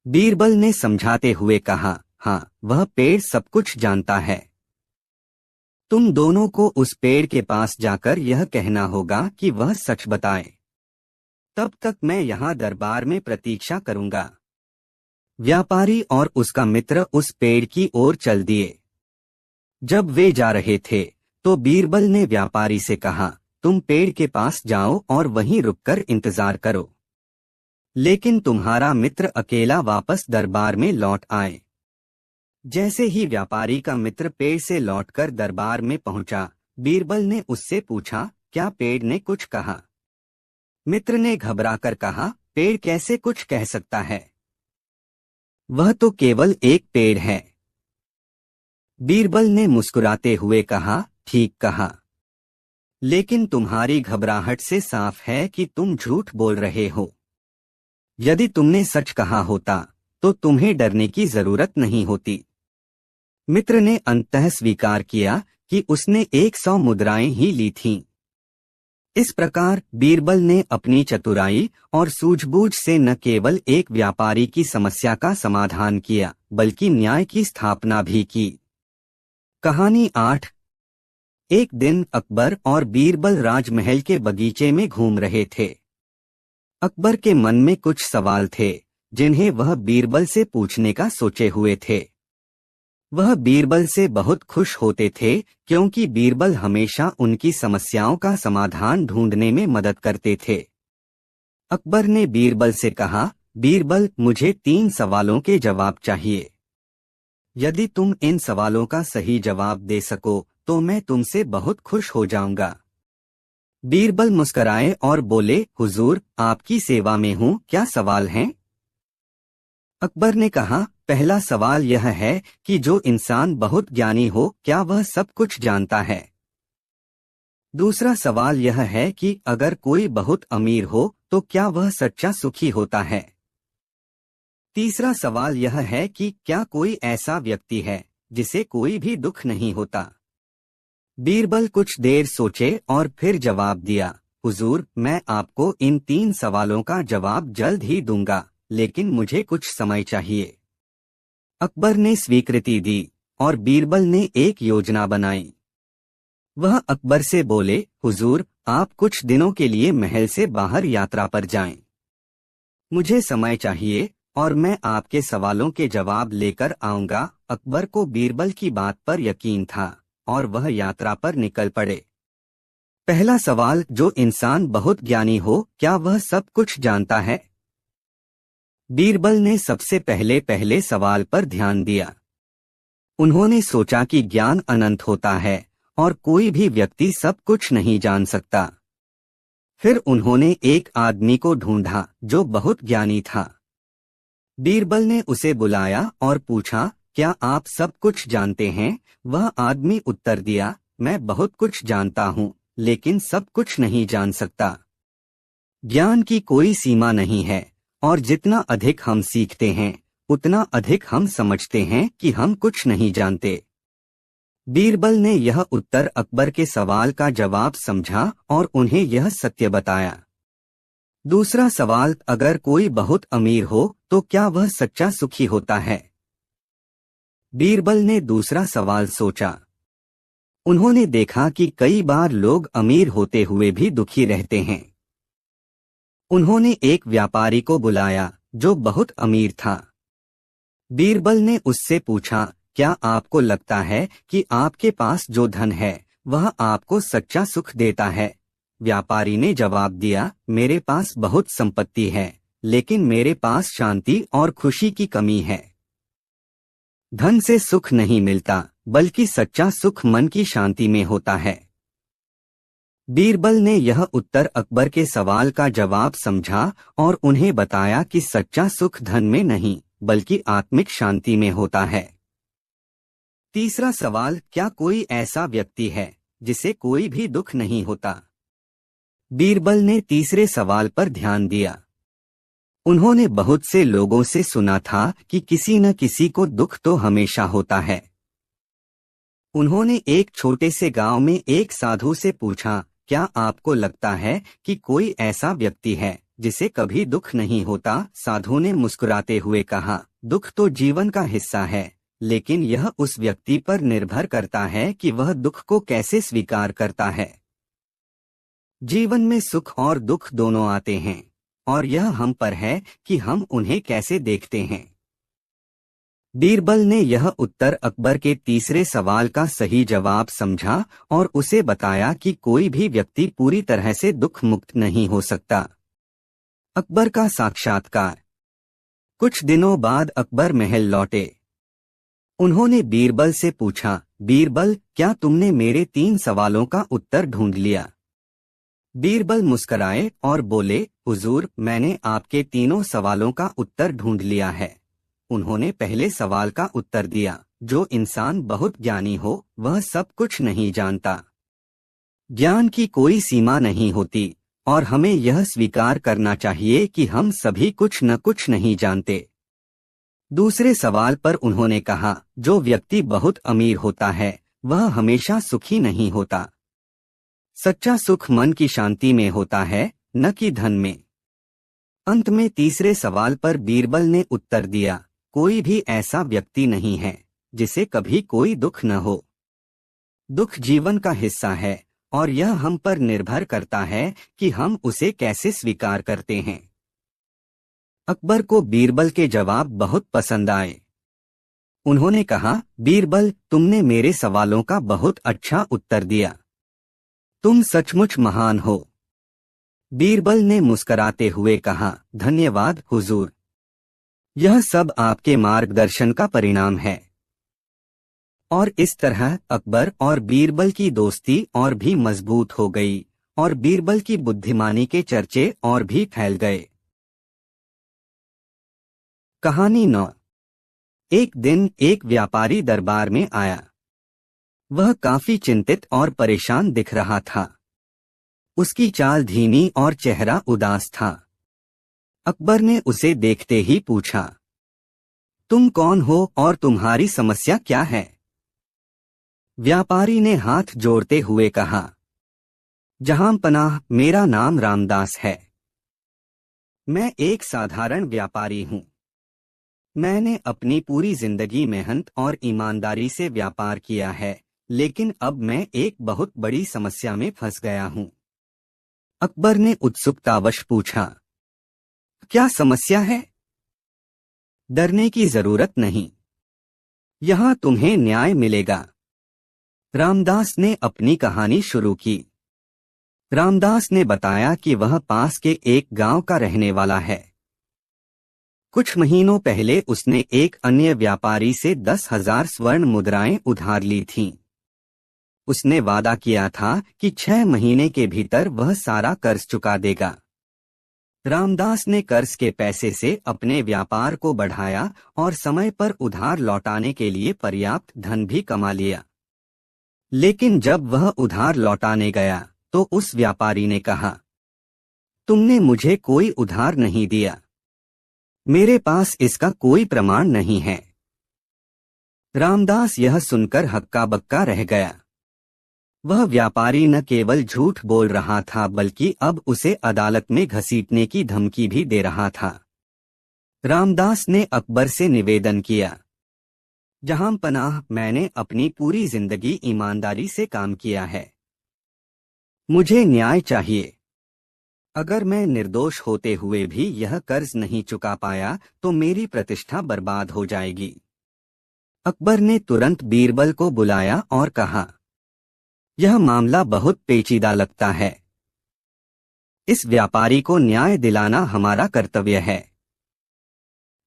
Speaker 1: बीरबल ने समझाते हुए कहा, हाँ, वह पेड़ सब कुछ जानता है। तुम दोनों को उस पेड़ के पास जाकर यह कहना होगा कि वह सच बताए। तब तक मैं यहाँ दरबार में प्रतीक्षा करूंगा। व्यापारी और उसका मित्र उस पेड़ की ओर चल दिए। जब वे जा रहे थे तो बीरबल ने व्यापारी से कहा, तुम पेड़ के पास जाओ और वहीं रुककर इंतजार करो। लेकिन तुम्हारा मित्र अकेला वापस दरबार में लौट आए। जैसे ही व्यापारी का मित्र पेड़ से लौटकर दरबार में पहुंचा, बीरबल ने उससे पूछा, क्या पेड़ ने कुछ कहा? मित्र ने घबराकर कहा, पेड़ कैसे कुछ कह सकता है? वह तो केवल एक पेड़ है। बीरबल ने मुस्कुराते हुए कहा, ठीक कहा, लेकिन तुम्हारी घबराहट से साफ है कि तुम झूठ बोल रहे हो। यदि तुमने सच कहा होता तो तुम्हें डरने की जरूरत नहीं होती। मित्र ने अंततः स्वीकार किया कि उसने 100 मुद्राएं ही ली थीं। इस प्रकार बीरबल ने अपनी चतुराई और सूझबूझ से न केवल एक व्यापारी की समस्या का समाधान किया, बल्कि न्याय की स्थापना भी की। कहानी 8। एक दिन अकबर और बीरबल राजमहल के बगीचे में घूम रहे थे। अकबर के मन में कुछ सवाल थे जिन्हें वह बीरबल से पूछने का सोचे हुए थे। वह बीरबल से बहुत खुश होते थे क्योंकि बीरबल हमेशा उनकी समस्याओं का समाधान ढूंढने में मदद करते थे। अकबर ने बीरबल से कहा, बीरबल, मुझे 3 सवालों के जवाब चाहिए। यदि तुम इन सवालों का सही जवाब दे सको तो मैं तुमसे बहुत खुश हो जाऊंगा। बीरबल मुस्कराए और बोले, हुजूर, आपकी सेवा में हूँ, क्या सवाल हैं? अकबर ने कहा, पहला सवाल यह है कि जो इंसान बहुत ज्ञानी हो क्या वह सब कुछ जानता है? दूसरा सवाल यह है कि अगर कोई बहुत अमीर हो तो क्या वह सच्चा सुखी होता है? तीसरा सवाल यह है कि क्या कोई ऐसा व्यक्ति है जिसे कोई भी दुख नहीं होता? बीरबल कुछ देर सोचे और फिर जवाब दिया, हुजूर, मैं आपको इन 3 सवालों का जवाब जल्द ही दूंगा, लेकिन मुझे कुछ समय चाहिए। अकबर ने स्वीकृति दी और बीरबल ने एक योजना बनाई। वह अकबर से बोले, हुजूर, आप कुछ दिनों के लिए महल से बाहर यात्रा पर जाएं। मुझे समय चाहिए और मैं आपके सवालों के जवाब लेकर आऊंगा। अकबर को बीरबल की बात पर यकीन था और वह यात्रा पर निकल पड़े। पहला सवाल, जो इंसान बहुत ज्ञानी हो क्या वह सब कुछ जानता है? बीरबल ने सबसे पहले सवाल पर ध्यान दिया। उन्होंने सोचा कि ज्ञान अनंत होता है और कोई भी व्यक्ति सब कुछ नहीं जान सकता। फिर उन्होंने एक आदमी को ढूंढा जो बहुत ज्ञानी था। बीरबल ने उसे बुलाया और पूछा, क्या आप सब कुछ जानते हैं? वह आदमी उत्तर दिया, मैं बहुत कुछ जानता हूँ, लेकिन सब कुछ नहीं जान सकता। ज्ञान की कोई सीमा नहीं है और जितना अधिक हम सीखते हैं उतना अधिक हम समझते हैं कि हम कुछ नहीं जानते। बीरबल ने यह उत्तर अकबर के सवाल का जवाब समझा और उन्हें यह सत्य बताया। दूसरा सवाल, अगर कोई बहुत अमीर हो तो क्या वह सच्चा सुखी होता है? बीरबल ने दूसरा सवाल सोचा। उन्होंने देखा कि कई बार लोग अमीर होते हुए भी दुखी रहते हैं। उन्होंने एक व्यापारी को बुलाया जो बहुत अमीर था। बीरबल ने उससे पूछा, क्या आपको लगता है कि आपके पास जो धन है वह आपको सच्चा सुख देता है? व्यापारी ने जवाब दिया, मेरे पास बहुत संपत्ति है, लेकिन मेरे पास शांति और खुशी की कमी है। धन से सुख नहीं मिलता, बल्कि सच्चा सुख मन की शांति में होता है। बीरबल ने यह उत्तर अकबर के सवाल का जवाब समझा और उन्हें बताया कि सच्चा सुख धन में नहीं, बल्कि आत्मिक शांति में होता है। तीसरा सवाल, क्या कोई ऐसा व्यक्ति है जिसे कोई भी दुख नहीं होता? बीरबल ने तीसरे सवाल पर ध्यान दिया। उन्होंने बहुत से लोगों से सुना था कि किसी न किसी को दुख तो हमेशा होता है। उन्होंने एक छोटे से गांव में एक साधु से पूछा, क्या आपको लगता है कि कोई ऐसा व्यक्ति है जिसे कभी दुख नहीं होता? साधु ने मुस्कुराते हुए कहा, दुख तो जीवन का हिस्सा है, लेकिन यह उस व्यक्ति पर निर्भर करता है कि वह दुख को कैसे स्वीकार करता है। जीवन में सुख और दुख दोनों आते हैं, और यह हम पर है कि हम उन्हें कैसे देखते हैं। बीरबल ने यह उत्तर अकबर के तीसरे सवाल का सही जवाब समझा और उसे बताया कि कोई भी व्यक्ति पूरी तरह से दुख मुक्त नहीं हो सकता। अकबर का साक्षात्कार। कुछ दिनों बाद अकबर महल लौटे। उन्होंने बीरबल से पूछा, बीरबल, क्या तुमने मेरे 3 सवालों का उत्तर ढूंढ लिया? बीरबल मुस्कराए और बोले, हुजूर, मैंने आपके तीनों सवालों का उत्तर ढूंढ लिया है। उन्होंने पहले सवाल का उत्तर दिया, जो इंसान बहुत ज्ञानी हो वह सब कुछ नहीं जानता। ज्ञान की कोई सीमा नहीं होती और हमें यह स्वीकार करना चाहिए कि हम सभी कुछ न कुछ नहीं जानते। दूसरे सवाल पर उन्होंने कहा, जो व्यक्ति बहुत अमीर होता है वह हमेशा सुखी नहीं होता। सच्चा सुख मन की शांति में होता है, न कि धन में। अंत में तीसरे सवाल पर बीरबल ने उत्तर दिया, कोई भी ऐसा व्यक्ति नहीं है जिसे कभी कोई दुख न हो। दुख जीवन का हिस्सा है और यह हम पर निर्भर करता है कि हम उसे कैसे स्वीकार करते हैं। अकबर को बीरबल के जवाब बहुत पसंद आए। उन्होंने कहा, बीरबल, तुमने मेरे सवालों का बहुत अच्छा उत्तर दिया। तुम सचमुच महान हो। बीरबल ने मुस्कराते हुए कहा, धन्यवाद हुजूर। यह सब आपके मार्गदर्शन का परिणाम है। और इस तरह अकबर और बीरबल की दोस्ती और भी मजबूत हो गई और बीरबल की बुद्धिमानी के चर्चे और भी फैल गए। कहानी 9। एक दिन एक व्यापारी दरबार में आया। वह काफी चिंतित और परेशान दिख रहा था। उसकी चाल धीमी और चेहरा उदास था। अकबर ने उसे देखते ही पूछा, तुम कौन हो और तुम्हारी समस्या क्या है? व्यापारी ने हाथ जोड़ते हुए कहा, जहांपनाह, मेरा नाम रामदास है। मैं एक साधारण व्यापारी हूँ। मैंने अपनी पूरी जिंदगी मेहनत और ईमानदारी से व्यापार किया है, लेकिन अब मैं एक बहुत बड़ी समस्या में फंस गया हूँ। अकबर ने उत्सुकतावश पूछा, क्या समस्या है? डरने की जरूरत नहीं, यहाँ तुम्हें न्याय मिलेगा। रामदास ने अपनी कहानी शुरू की। रामदास ने बताया कि वह पास के एक गांव का रहने वाला है। कुछ महीनों पहले उसने एक अन्य व्यापारी से 10,000 स्वर्ण मुद्राएं उधार ली थीं। उसने वादा किया था कि 6 महीने के भीतर वह सारा कर्ज चुका देगा। रामदास ने कर्ज के पैसे से अपने व्यापार को बढ़ाया और समय पर उधार लौटाने के लिए पर्याप्त धन भी कमा लिया। लेकिन जब वह उधार लौटाने गया तो उस व्यापारी ने कहा, तुमने मुझे कोई उधार नहीं दिया। मेरे पास इसका कोई प्रमाण नहीं है। रामदास यह सुनकर हक्का बक्का रह गया। वह व्यापारी न केवल झूठ बोल रहा था बल्कि अब उसे अदालत में घसीटने की धमकी भी दे रहा था। रामदास ने अकबर से निवेदन किया, जहां पनाह, मैंने अपनी पूरी जिंदगी ईमानदारी से काम किया है। मुझे न्याय चाहिए। अगर मैं निर्दोष होते हुए भी यह कर्ज नहीं चुका पाया तो मेरी प्रतिष्ठा बर्बाद हो जाएगी। अकबर ने तुरंत बीरबल को बुलाया और कहा, यह मामला बहुत पेचीदा लगता है। इस व्यापारी को न्याय दिलाना हमारा कर्तव्य है।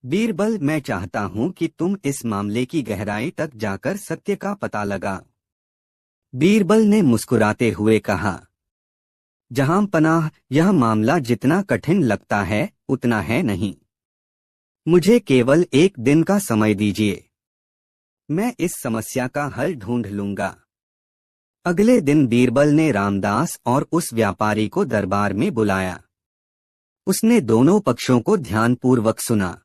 Speaker 1: बीरबल, मैं चाहता हूं कि तुम इस मामले की गहराई तक जाकर सत्य का पता लगा। बीरबल ने मुस्कुराते हुए कहा, जहां पनाह, यह मामला जितना कठिन लगता है उतना है नहीं। मुझे केवल एक दिन का समय दीजिए, मैं इस समस्या का हल ढूंढ लूंगा। अगले दिन बीरबल ने रामदास और उस व्यापारी को दरबार में बुलाया। उसने दोनों पक्षों को ध्यानपूर्वक सुना।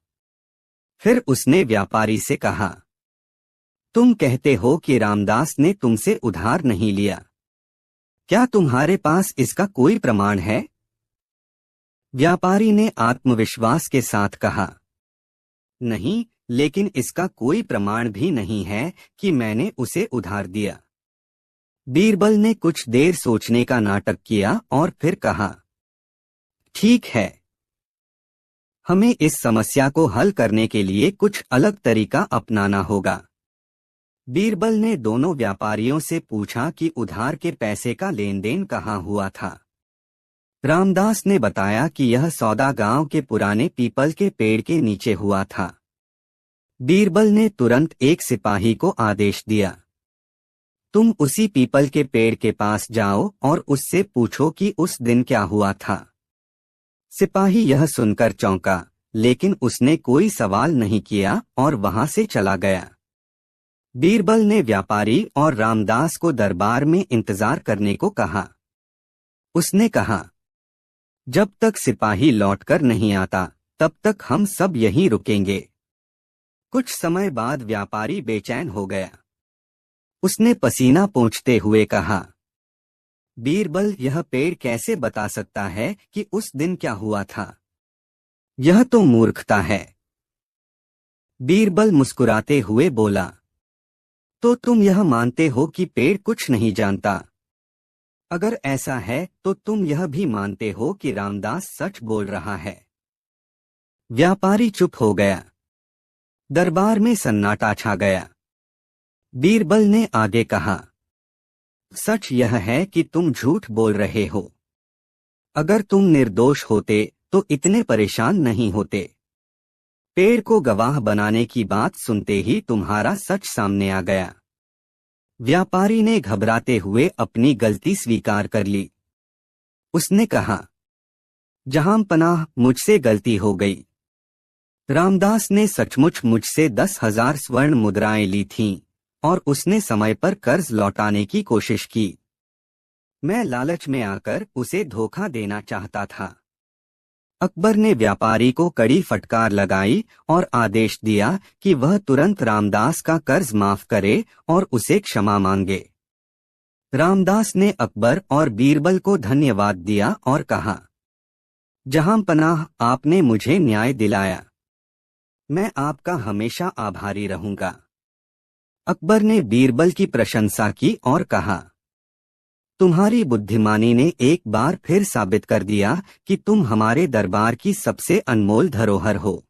Speaker 1: फिर उसने व्यापारी से कहा, तुम कहते हो कि रामदास ने तुमसे उधार नहीं लिया, क्या तुम्हारे पास इसका कोई प्रमाण है? व्यापारी ने आत्मविश्वास के साथ कहा, नहीं, लेकिन इसका कोई प्रमाण भी नहीं है कि मैंने उसे उधार दिया। बीरबल ने कुछ देर सोचने का नाटक किया और फिर कहा, ठीक है, हमें इस समस्या को हल करने के लिए कुछ अलग तरीका अपनाना होगा। बीरबल ने दोनों व्यापारियों से पूछा कि उधार के पैसे का लेन देन कहाँ हुआ था। रामदास ने बताया कि यह सौदा गांव के पुराने पीपल के पेड़ के नीचे हुआ था। बीरबल ने तुरंत एक सिपाही को आदेश दिया, तुम उसी पीपल के पेड़ के पास जाओ और उससे पूछो कि उस दिन क्या हुआ था। सिपाही यह सुनकर चौंका, लेकिन उसने कोई सवाल नहीं किया और वहां से चला गया। बीरबल ने व्यापारी और रामदास को दरबार में इंतजार करने को कहा। उसने कहा, जब तक सिपाही लौटकर नहीं आता तब तक हम सब यहीं रुकेंगे। कुछ समय बाद व्यापारी बेचैन हो गया। उसने पसीना पोंछते हुए कहा, बीरबल, यह पेड़ कैसे बता सकता है कि उस दिन क्या हुआ था? यह तो मूर्खता है। बीरबल मुस्कुराते हुए बोला, तो तुम यह मानते हो कि पेड़ कुछ नहीं जानता? अगर ऐसा है तो तुम यह भी मानते हो कि रामदास सच बोल रहा है। व्यापारी चुप हो गया। दरबार में सन्नाटा छा गया। बीरबल ने आगे कहा, सच यह है कि तुम झूठ बोल रहे हो। अगर तुम निर्दोष होते तो इतने परेशान नहीं होते। पेड़ को गवाह बनाने की बात सुनते ही तुम्हारा सच सामने आ गया। व्यापारी ने घबराते हुए अपनी गलती स्वीकार कर ली। उसने कहा, जहां पनाह, मुझसे गलती हो गई। रामदास ने सचमुच मुझसे 10,000 स्वर्ण मुद्राएं ली थीं और उसने समय पर कर्ज लौटाने की कोशिश की। मैं लालच में आकर उसे धोखा देना चाहता था। अकबर ने व्यापारी को कड़ी फटकार लगाई और आदेश दिया कि वह तुरंत रामदास का कर्ज माफ करे और उसे क्षमा मांगे। रामदास ने अकबर और बीरबल को धन्यवाद दिया और कहा, जहां पनाह, आपने मुझे न्याय दिलाया। मैं आपका हमेशा आभारी रहूंगा। अकबर ने बीरबल की प्रशंसा की और कहा, तुम्हारी बुद्धिमानी ने एक बार फिर साबित कर दिया कि तुम हमारे दरबार की सबसे अनमोल धरोहर हो।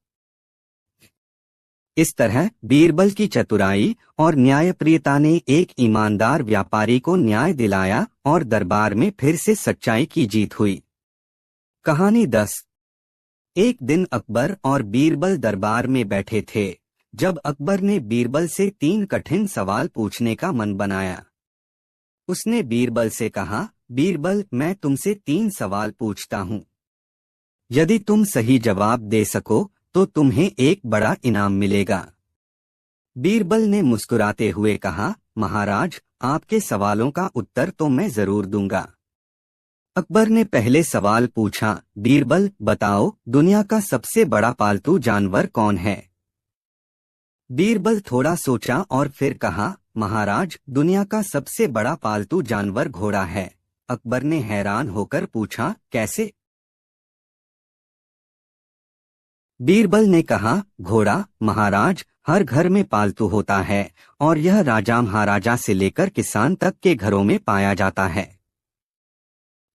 Speaker 1: इस तरह बीरबल की चतुराई और न्यायप्रियता ने एक ईमानदार व्यापारी को न्याय दिलाया और दरबार में फिर से सच्चाई की जीत हुई। कहानी 10। एक दिन अकबर और बीरबल दरबार में बैठे थे जब अकबर ने बीरबल से 3 कठिन सवाल पूछने का मन बनाया। उसने बीरबल से कहा, बीरबल, मैं तुमसे 3 सवाल पूछता हूँ। यदि तुम सही जवाब दे सको तो तुम्हें एक बड़ा इनाम मिलेगा। बीरबल ने मुस्कुराते हुए कहा, महाराज, आपके सवालों का उत्तर तो मैं जरूर दूंगा। अकबर ने पहले सवाल पूछा, बीरबल, बताओ, दुनिया का सबसे बड़ा पालतू जानवर कौन है? बीरबल थोड़ा सोचा और फिर कहा, महाराज, दुनिया का सबसे बड़ा पालतू जानवर घोड़ा है। अकबर ने हैरान होकर पूछा, कैसे? बीरबल ने कहा, घोड़ा महाराज हर घर में पालतू होता है और यह राजा महाराजा से लेकर किसान तक के घरों में पाया जाता है।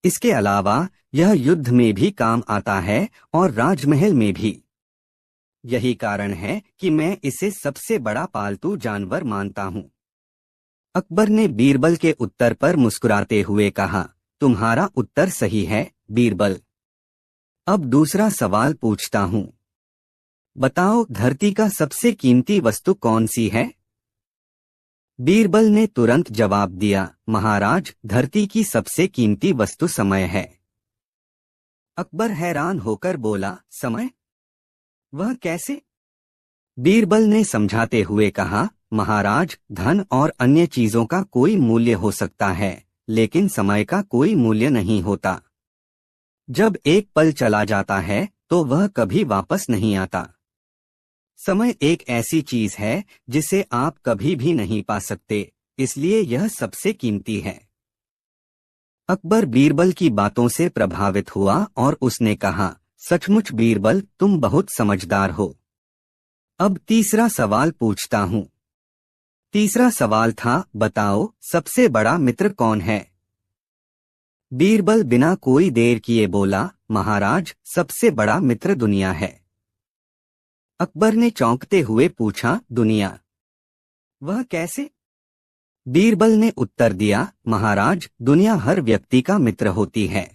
Speaker 1: इसके अलावा यह युद्ध में भी काम आता है और राजमहल में भी। यही कारण है कि मैं इसे सबसे बड़ा पालतू जानवर मानता हूँ। अकबर ने बीरबल के उत्तर पर मुस्कुराते हुए कहा, तुम्हारा उत्तर सही है बीरबल। अब दूसरा सवाल पूछता हूँ। बताओ, धरती का सबसे कीमती वस्तु कौन सी है? बीरबल ने तुरंत जवाब दिया, महाराज, धरती की सबसे कीमती वस्तु समय है। अकबर हैरान होकर बोला, समय? वह कैसे? बीरबल ने समझाते हुए कहा, महाराज, धन और अन्य चीजों का कोई मूल्य हो सकता है, लेकिन समय का कोई मूल्य नहीं होता। जब एक पल चला जाता है तो वह कभी वापस नहीं आता। समय एक ऐसी चीज है जिसे आप कभी भी नहीं पा सकते, इसलिए यह सबसे कीमती है। अकबर बीरबल की बातों से प्रभावित हुआ और उसने कहा, सचमुच बीरबल, तुम बहुत समझदार हो। अब तीसरा सवाल पूछता हूँ। तीसरा सवाल था, बताओ, सबसे बड़ा मित्र कौन है? बीरबल बिना कोई देर किए बोला, महाराज, सबसे बड़ा मित्र दुनिया है। अकबर ने चौंकते हुए पूछा, दुनिया? वह कैसे? बीरबल ने उत्तर दिया, महाराज, दुनिया हर व्यक्ति का मित्र होती है।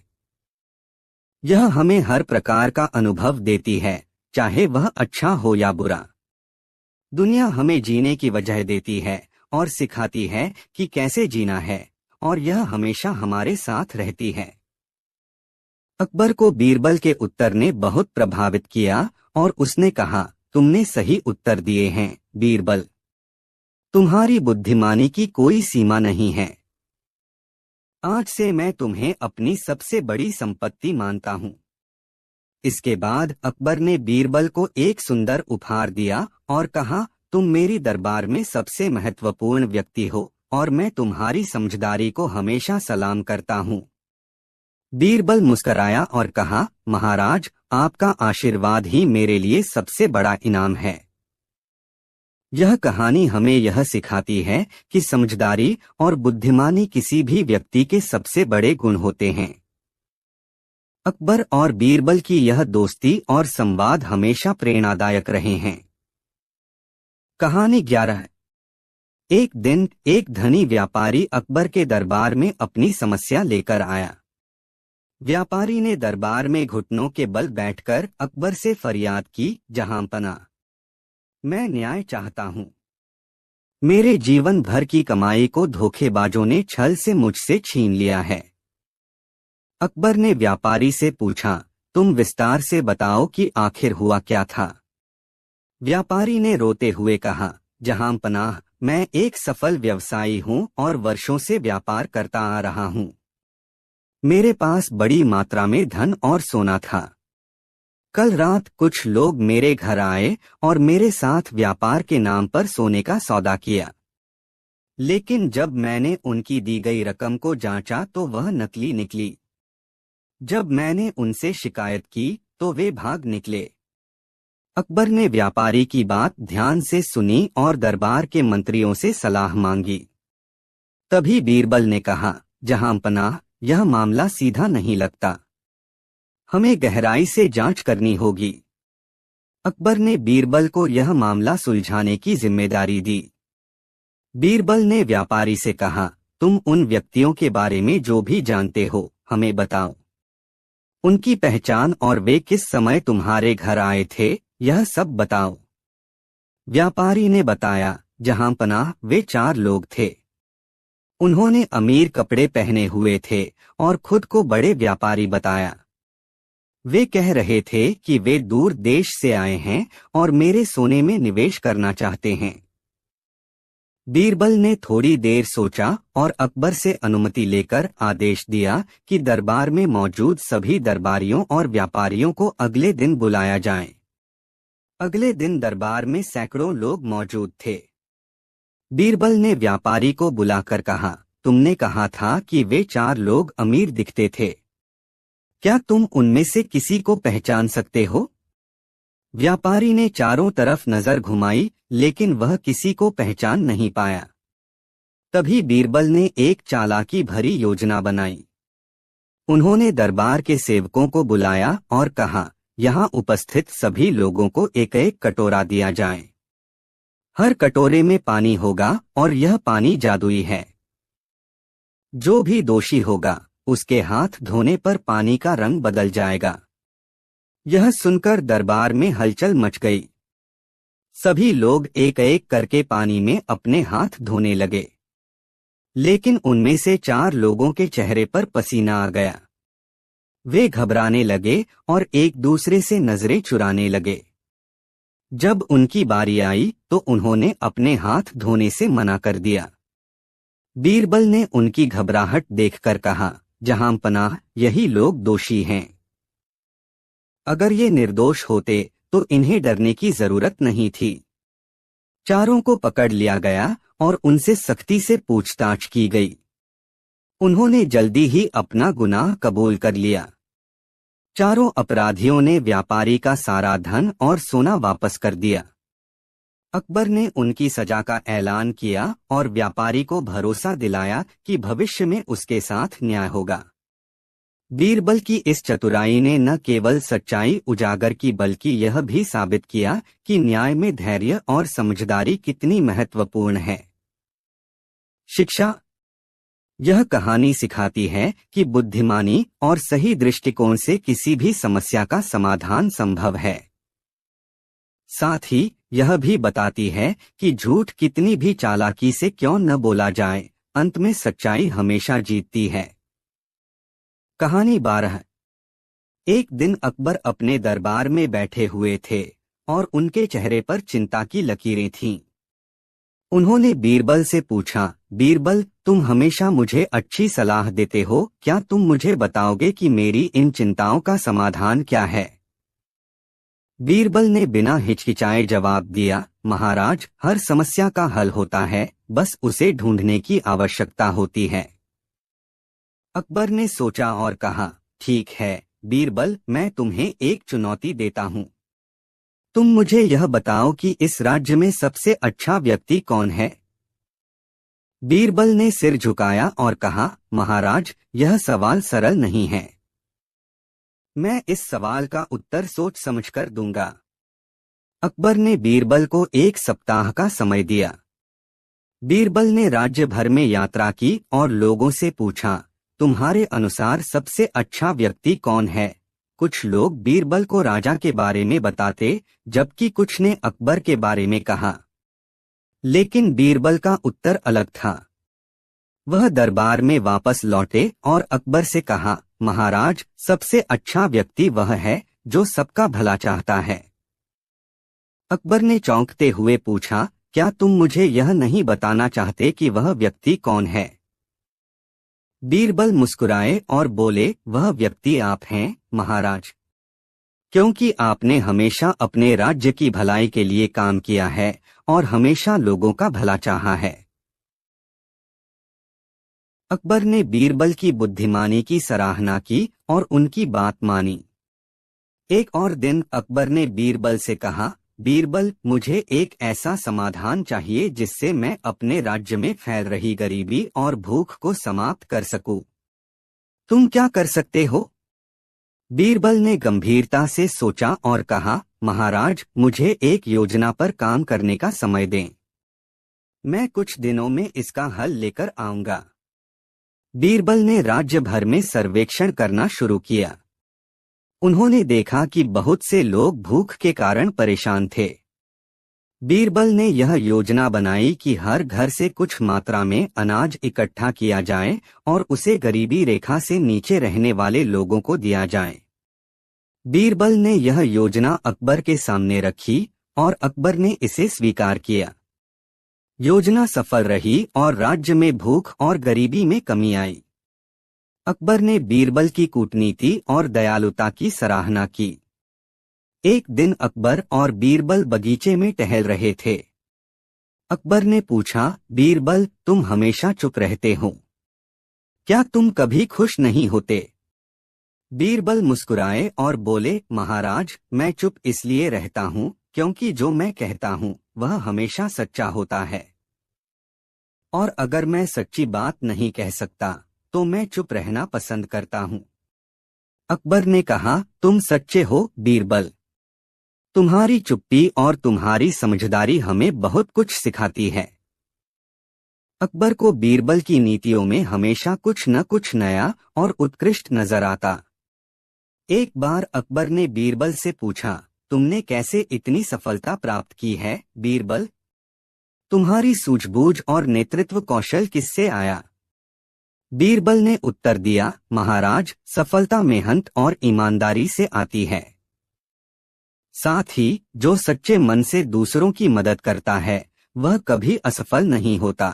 Speaker 1: यह हमें हर प्रकार का अनुभव देती है, चाहे वह अच्छा हो या बुरा। दुनिया हमें जीने की वजह देती है और सिखाती है कि कैसे जीना है, और यह हमेशा हमारे साथ रहती है। अकबर को बीरबल के उत्तर ने बहुत प्रभावित किया और उसने कहा, तुमने सही उत्तर दिए हैं बीरबल। तुम्हारी बुद्धिमानी की कोई सीमा नहीं है। आज से मैं तुम्हें अपनी सबसे बड़ी संपत्ति मानता हूँ। इसके बाद अकबर ने बीरबल को एक सुंदर उपहार दिया और कहा, तुम मेरी दरबार में सबसे महत्वपूर्ण व्यक्ति हो और मैं तुम्हारी समझदारी को हमेशा सलाम करता हूँ। बीरबल मुस्कराया और कहा, महाराज, आपका आशीर्वाद ही मेरे लिए सबसे बड़ा इनाम है। यह कहानी हमें यह सिखाती है कि समझदारी और बुद्धिमानी किसी भी व्यक्ति के सबसे बड़े गुण होते हैं। अकबर और बीरबल की यह दोस्ती और संवाद हमेशा प्रेरणादायक रहे हैं। कहानी 11। एक दिन एक धनी व्यापारी अकबर के दरबार में अपनी समस्या लेकर आया। व्यापारी ने दरबार में घुटनों के बल बैठकर अकबर से फरियाद की, जहांपना, मैं न्याय चाहता हूँ। मेरे जीवन भर की कमाई को धोखेबाजों ने छल से मुझसे छीन लिया है। अकबर ने व्यापारी से पूछा, तुम विस्तार से बताओ कि आखिर हुआ क्या था। व्यापारी ने रोते हुए कहा, जहांपनाह, मैं एक सफल व्यवसायी हूँ और वर्षों से व्यापार करता आ रहा हूँ। मेरे पास बड़ी मात्रा में धन और सोना था। कल रात कुछ लोग मेरे घर आए और मेरे साथ व्यापार के नाम पर सोने का सौदा किया, लेकिन जब मैंने उनकी दी गई रकम को जांचा तो वह नकली निकली। जब मैंने उनसे शिकायत की तो वे भाग निकले। अकबर ने व्यापारी की बात ध्यान से सुनी और दरबार के मंत्रियों से सलाह मांगी। तभी बीरबल ने कहा, जहांपनाह, यह मामला सीधा नहीं लगता। हमें गहराई से जांच करनी होगी। अकबर ने बीरबल को यह मामला सुलझाने की जिम्मेदारी दी। बीरबल ने व्यापारी से कहा, तुम उन व्यक्तियों के बारे में जो भी जानते हो हमें बताओ। उनकी पहचान और वे किस समय तुम्हारे घर आए थे, यह सब बताओ। व्यापारी ने बताया, जहांपनाह, वे 4 लोग थे। उन्होंने अमीर कपड़े पहने हुए थे और खुद को बड़े व्यापारी बताया। वे कह रहे थे कि वे दूर देश से आए हैं और मेरे सोने में निवेश करना चाहते हैं। बीरबल ने थोड़ी देर सोचा और अकबर से अनुमति लेकर आदेश दिया कि दरबार में मौजूद सभी दरबारियों और व्यापारियों को अगले दिन बुलाया जाए। अगले दिन दरबार में सैकड़ों लोग मौजूद थे। बीरबल ने व्यापारी को बुलाकर कहा, तुमने कहा था कि वे 4 लोग अमीर दिखते थे। क्या तुम उनमें से किसी को पहचान सकते हो? व्यापारी ने चारों तरफ नजर घुमाई, लेकिन वह किसी को पहचान नहीं पाया। तभी बीरबल ने एक चालाकी भरी योजना बनाई। उन्होंने दरबार के सेवकों को बुलाया और कहा, यहाँ उपस्थित सभी लोगों को एक एक कटोरा दिया जाए। हर कटोरे में पानी होगा और यह पानी जादुई है। जो भी दोषी होगा उसके हाथ धोने पर पानी का रंग बदल जाएगा। यह सुनकर दरबार में हलचल मच गई। सभी लोग एक एक करके पानी में अपने हाथ धोने लगे, लेकिन उनमें से 4 लोगों के चेहरे पर पसीना आ गया। वे घबराने लगे और एक दूसरे से नजरें चुराने लगे। जब उनकी बारी आई तो उन्होंने अपने हाथ धोने से मना कर दिया। बीरबल ने उनकी घबराहट देखकर कहा, जहां पनाह, यही लोग दोषी हैं। अगर ये निर्दोष होते तो इन्हें डरने की जरूरत नहीं थी। चारों को पकड़ लिया गया और उनसे सख्ती से पूछताछ की गई। उन्होंने जल्दी ही अपना गुनाह कबूल कर लिया। चारों अपराधियों ने व्यापारी का सारा धन और सोना वापस कर दिया। अकबर ने उनकी सजा का ऐलान किया और व्यापारी को भरोसा दिलाया कि भविष्य में उसके साथ न्याय होगा। बीरबल की इस चतुराई ने न केवल सच्चाई उजागर की बल्कि यह भी साबित किया कि न्याय में धैर्य और समझदारी कितनी महत्वपूर्ण है। शिक्षा। यह कहानी सिखाती है कि बुद्धिमानी और सही दृष्टिकोण से किसी भी समस्या का समाधान संभव है। साथ ही यह भी बताती है कि झूठ कितनी भी चालाकी से क्यों न बोला जाए, अंत में सच्चाई हमेशा जीतती है। कहानी 12। एक दिन अकबर अपने दरबार में बैठे हुए थे और उनके चेहरे पर चिंता की लकीरें थीं। उन्होंने बीरबल से पूछा, बीरबल, तुम हमेशा मुझे अच्छी सलाह देते हो, क्या तुम मुझे बताओगे कि मेरी इन चिंताओं का समाधान क्या है? बीरबल ने बिना हिचकिचाए जवाब दिया, महाराज, हर समस्या का हल होता है, बस उसे ढूंढने की आवश्यकता होती है। अकबर ने सोचा और कहा, ठीक है बीरबल, मैं तुम्हें एक चुनौती देता हूँ। तुम मुझे यह बताओ कि इस राज्य में सबसे अच्छा व्यक्ति कौन है? बीरबल ने सिर झुकाया और कहा, महाराज, यह सवाल सरल नहीं है। मैं इस सवाल का उत्तर सोच समझकर दूंगा। अकबर ने बीरबल को 1 सप्ताह का समय दिया। बीरबल ने राज्य भर में यात्रा की और लोगों से पूछा, तुम्हारे अनुसार सबसे अच्छा व्यक्ति कौन है? कुछ लोग बीरबल को राजा के बारे में बताते, जबकि कुछ ने अकबर के बारे में कहा। लेकिन बीरबल का उत्तर अलग था। वह दरबार में वापस लौटे और अकबर से कहा, महाराज, सबसे अच्छा व्यक्ति वह है जो सबका भला चाहता है। अकबर ने चौंकते हुए पूछा, क्या तुम मुझे यह नहीं बताना चाहते कि वह व्यक्ति कौन है? बीरबल मुस्कुराए और बोले, वह व्यक्ति आप हैं, महाराज। क्योंकि आपने हमेशा अपने राज्य की भलाई के लिए काम किया है और हमेशा लोगों का भला चाहा है। अकबर ने बीरबल की बुद्धिमानी की सराहना की और उनकी बात मानी। एक और दिन अकबर ने बीरबल से कहा, बीरबल, मुझे एक ऐसा समाधान चाहिए जिससे मैं अपने राज्य में फैल रही गरीबी और भूख को समाप्त कर सकूं। तुम क्या कर सकते हो? बीरबल ने गंभीरता से सोचा और कहा, महाराज, मुझे एक योजना पर काम करने का समय दें। मैं कुछ दिनों में इसका हल लेकर आऊंगा। बीरबल ने राज्य भर में सर्वेक्षण करना शुरू किया। उन्होंने देखा कि बहुत से लोग भूख के कारण परेशान थे। बीरबल ने यह योजना बनाई कि हर घर से कुछ मात्रा में अनाज इकट्ठा किया जाए और उसे गरीबी रेखा से नीचे रहने वाले लोगों को दिया जाए। बीरबल ने यह योजना अकबर के सामने रखी और अकबर ने इसे स्वीकार किया। योजना सफल रही और राज्य में भूख और गरीबी में कमी आई। अकबर ने बीरबल की कूटनीति और दयालुता की सराहना की। एक दिन अकबर और बीरबल बगीचे में टहल रहे थे। अकबर ने पूछा, बीरबल, तुम हमेशा चुप रहते हो, क्या तुम कभी खुश नहीं होते? बीरबल मुस्कुराए और बोले, महाराज, मैं चुप इसलिए रहता हूँ क्योंकि जो मैं कहता हूँ वह हमेशा सच्चा होता है, और अगर मैं सच्ची बात नहीं कह सकता तो मैं चुप रहना पसंद करता हूँ। अकबर ने कहा, तुम सच्चे हो बीरबल, तुम्हारी चुप्पी और तुम्हारी समझदारी हमें बहुत कुछ सिखाती है। अकबर को बीरबल की नीतियों में हमेशा कुछ न कुछ नया और उत्कृष्ट नजर आता। एक बार अकबर ने बीरबल से पूछा, तुमने कैसे इतनी सफलता प्राप्त की है बीरबल? तुम्हारी सूझबूझ और नेतृत्व कौशल किससे आया? बीरबल ने उत्तर दिया, महाराज, सफलता मेहनत और ईमानदारी से आती है। साथ ही जो सच्चे मन से दूसरों की मदद करता है वह कभी असफल नहीं होता।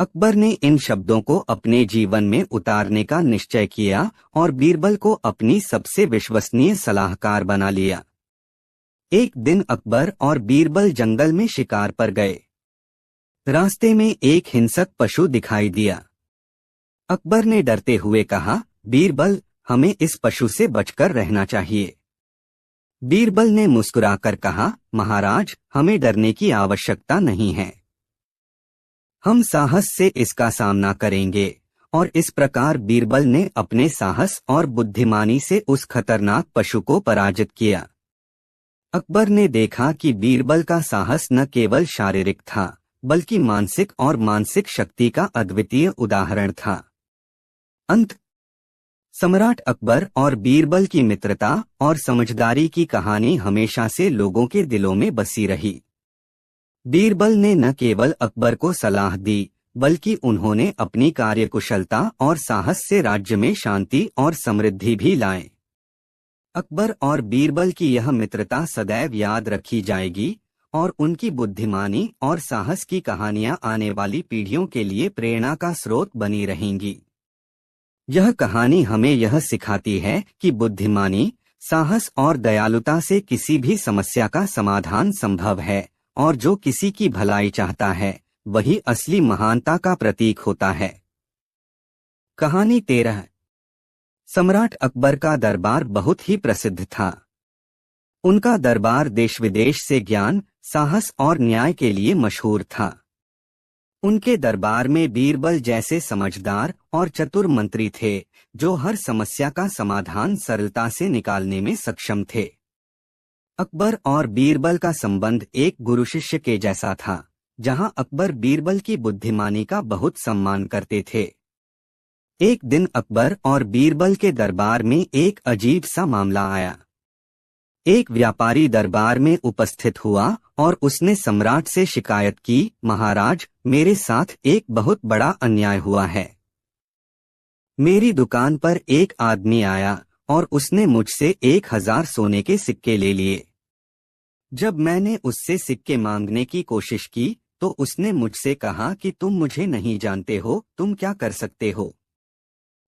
Speaker 1: अकबर ने इन शब्दों को अपने जीवन में उतारने का निश्चय किया और बीरबल को अपनी सबसे विश्वसनीय सलाहकार बना लिया। एक दिन अकबर और बीरबल जंगल में शिकार पर गए। रास्ते में एक हिंसक पशु दिखाई दिया। अकबर ने डरते हुए कहा, बीरबल, हमें इस पशु से बचकर रहना चाहिए। बीरबल ने मुस्कुराकर कहा, महाराज, हमें डरने की आवश्यकता नहीं है, हम साहस से इसका सामना करेंगे। और इस प्रकार बीरबल ने अपने साहस और बुद्धिमानी से उस खतरनाक पशु को पराजित किया। अकबर ने देखा कि बीरबल का साहस न केवल शारीरिक था बल्कि मानसिक शक्ति का अद्वितीय उदाहरण था। अंत। सम्राट अकबर और बीरबल की मित्रता और समझदारी की कहानी हमेशा से लोगों के दिलों में बसी रही। बीरबल ने न केवल अकबर को सलाह दी बल्कि उन्होंने अपनी कार्यकुशलता और साहस से राज्य में शांति और समृद्धि भी लाए। अकबर और बीरबल की यह मित्रता सदैव याद रखी जाएगी और उनकी बुद्धिमानी और साहस की कहानियां आने वाली पीढ़ियों के लिए प्रेरणा का स्रोत बनी रहेंगी। यह कहानी हमें यह सिखाती है कि बुद्धिमानी, साहस और दयालुता से किसी भी समस्या का समाधान संभव है, और जो किसी की भलाई चाहता है वही असली महानता का प्रतीक होता है। कहानी 13। सम्राट अकबर का दरबार बहुत ही प्रसिद्ध था। उनका दरबार देश विदेश से ज्ञान, साहस और न्याय के लिए मशहूर था। उनके दरबार में बीरबल जैसे समझदार और चतुर मंत्री थे जो हर समस्या का समाधान सरलता से निकालने में सक्षम थे। अकबर और बीरबल का संबंध एक गुरु शिष्य के जैसा था, जहां अकबर बीरबल की बुद्धिमानी का बहुत सम्मान करते थे। एक दिन अकबर और बीरबल के दरबार में एक अजीब सा मामला आया। एक व्यापारी दरबार में उपस्थित हुआ और उसने सम्राट से शिकायत की, महाराज, मेरे साथ एक बहुत बड़ा अन्याय हुआ है। मेरी दुकान पर एक आदमी आया और उसने मुझसे 1000 सोने के सिक्के ले लिए। जब मैंने उससे सिक्के मांगने की कोशिश की तो उसने मुझसे कहा कि तुम मुझे नहीं जानते हो, तुम क्या कर सकते हो?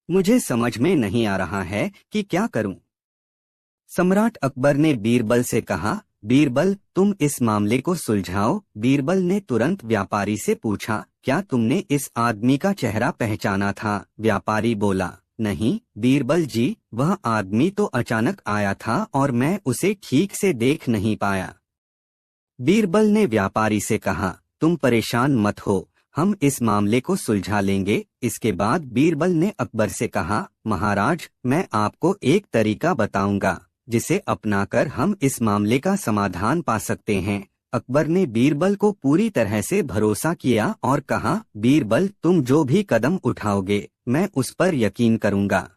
Speaker 1: मुझे समझ में नहीं आ रहा है कि क्या करूं। सम्राट अकबर ने बीरबल से कहा, बीरबल, तुम इस मामले को सुलझाओ। बीरबल ने तुरंत व्यापारी से पूछा, क्या तुमने इस आदमी का चेहरा पहचाना था? व्यापारी बोला, नहीं बीरबल जी, वह आदमी तो अचानक आया था और मैं उसे ठीक से देख नहीं पाया। बीरबल ने व्यापारी से कहा, तुम परेशान मत हो, हम इस मामले को सुलझा लेंगे। इसके बाद बीरबल ने अकबर से कहा, महाराज, मैं आपको एक तरीका बताऊंगा जिसे अपनाकर हम इस मामले का समाधान पा सकते हैं। अकबर ने बीरबल को पूरी तरह से भरोसा किया और कहा, बीरबल, तुम जो भी कदम उठाओगे मैं उस पर यकीन करूंगा।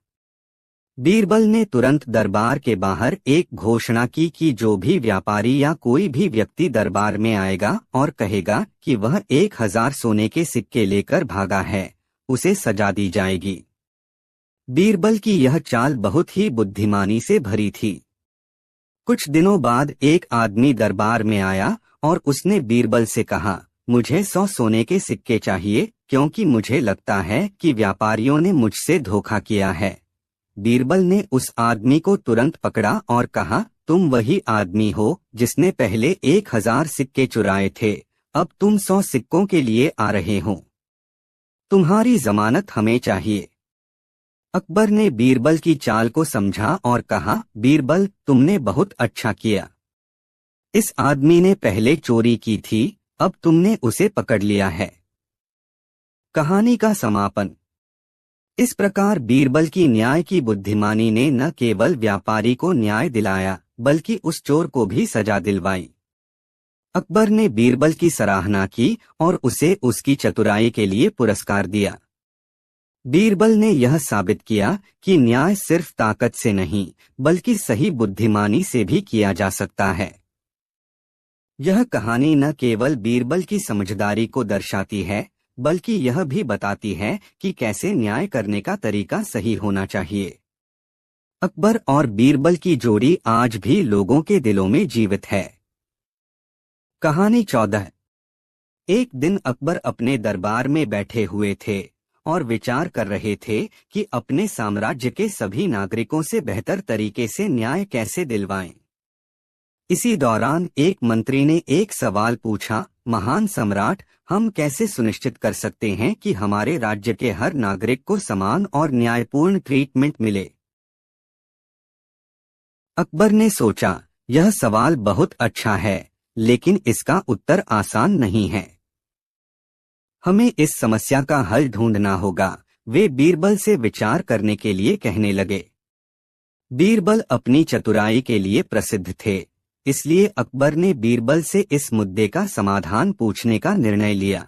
Speaker 1: बीरबल ने तुरंत दरबार के बाहर एक घोषणा की कि जो भी व्यापारी या कोई भी व्यक्ति दरबार में आएगा और कहेगा कि वह 1000 सोने के सिक्के लेकर भागा है, उसे सजा दी जाएगी। बीरबल की यह चाल बहुत ही बुद्धिमानी से भरी थी। कुछ दिनों बाद एक आदमी दरबार में आया और उसने बीरबल से कहा, मुझे 100 सोने के सिक्के चाहिए क्योंकि मुझे लगता है कि व्यापारियों ने मुझसे धोखा किया है। बीरबल ने उस आदमी को तुरंत पकड़ा और कहा, तुम वही आदमी हो जिसने पहले 1000 सिक्के चुराए थे, अब तुम 100 सिक्कों के लिए आ रहे हो। तुम्हारी जमानत हमें चाहिए। अकबर ने बीरबल की चाल को समझा और कहा, बीरबल, तुमने बहुत अच्छा किया। इस आदमी ने पहले चोरी की थी, अब तुमने उसे पकड़ लिया है। कहानी का समापन। इस प्रकार बीरबल की न्याय की बुद्धिमानी ने न केवल व्यापारी को न्याय दिलाया बल्कि उस चोर को भी सजा दिलवाई। अकबर ने बीरबल की सराहना की और उसे उसकी चतुराई के लिए पुरस्कार दिया। बीरबल ने यह साबित किया कि न्याय सिर्फ ताकत से नहीं बल्कि सही बुद्धिमानी से भी किया जा सकता है। यह कहानी न केवल बीरबल की समझदारी को दर्शाती है बल्कि यह भी बताती है कि कैसे न्याय करने का तरीका सही होना चाहिए। अकबर और बीरबल की जोड़ी आज भी लोगों के दिलों में जीवित है। कहानी 14। एक दिन अकबर अपने दरबार में बैठे हुए थे और विचार कर रहे थे कि अपने साम्राज्य के सभी नागरिकों से बेहतर तरीके से न्याय कैसे दिलवाएं। इसी दौरान एक मंत्री ने एक सवाल पूछा, महान सम्राट, हम कैसे सुनिश्चित कर सकते हैं कि हमारे राज्य के हर नागरिक को समान और न्यायपूर्ण ट्रीटमेंट मिले? अकबर ने सोचा, यह सवाल बहुत अच्छा है, लेकिन इसका उत्तर आसान नहीं है। हमें इस समस्या का हल ढूंढना होगा। वे बीरबल से विचार करने के लिए कहने लगे। बीरबल अपनी चतुराई के लिए प्रसिद्ध थे, इसलिए अकबर ने बीरबल से इस मुद्दे का समाधान पूछने का निर्णय लिया।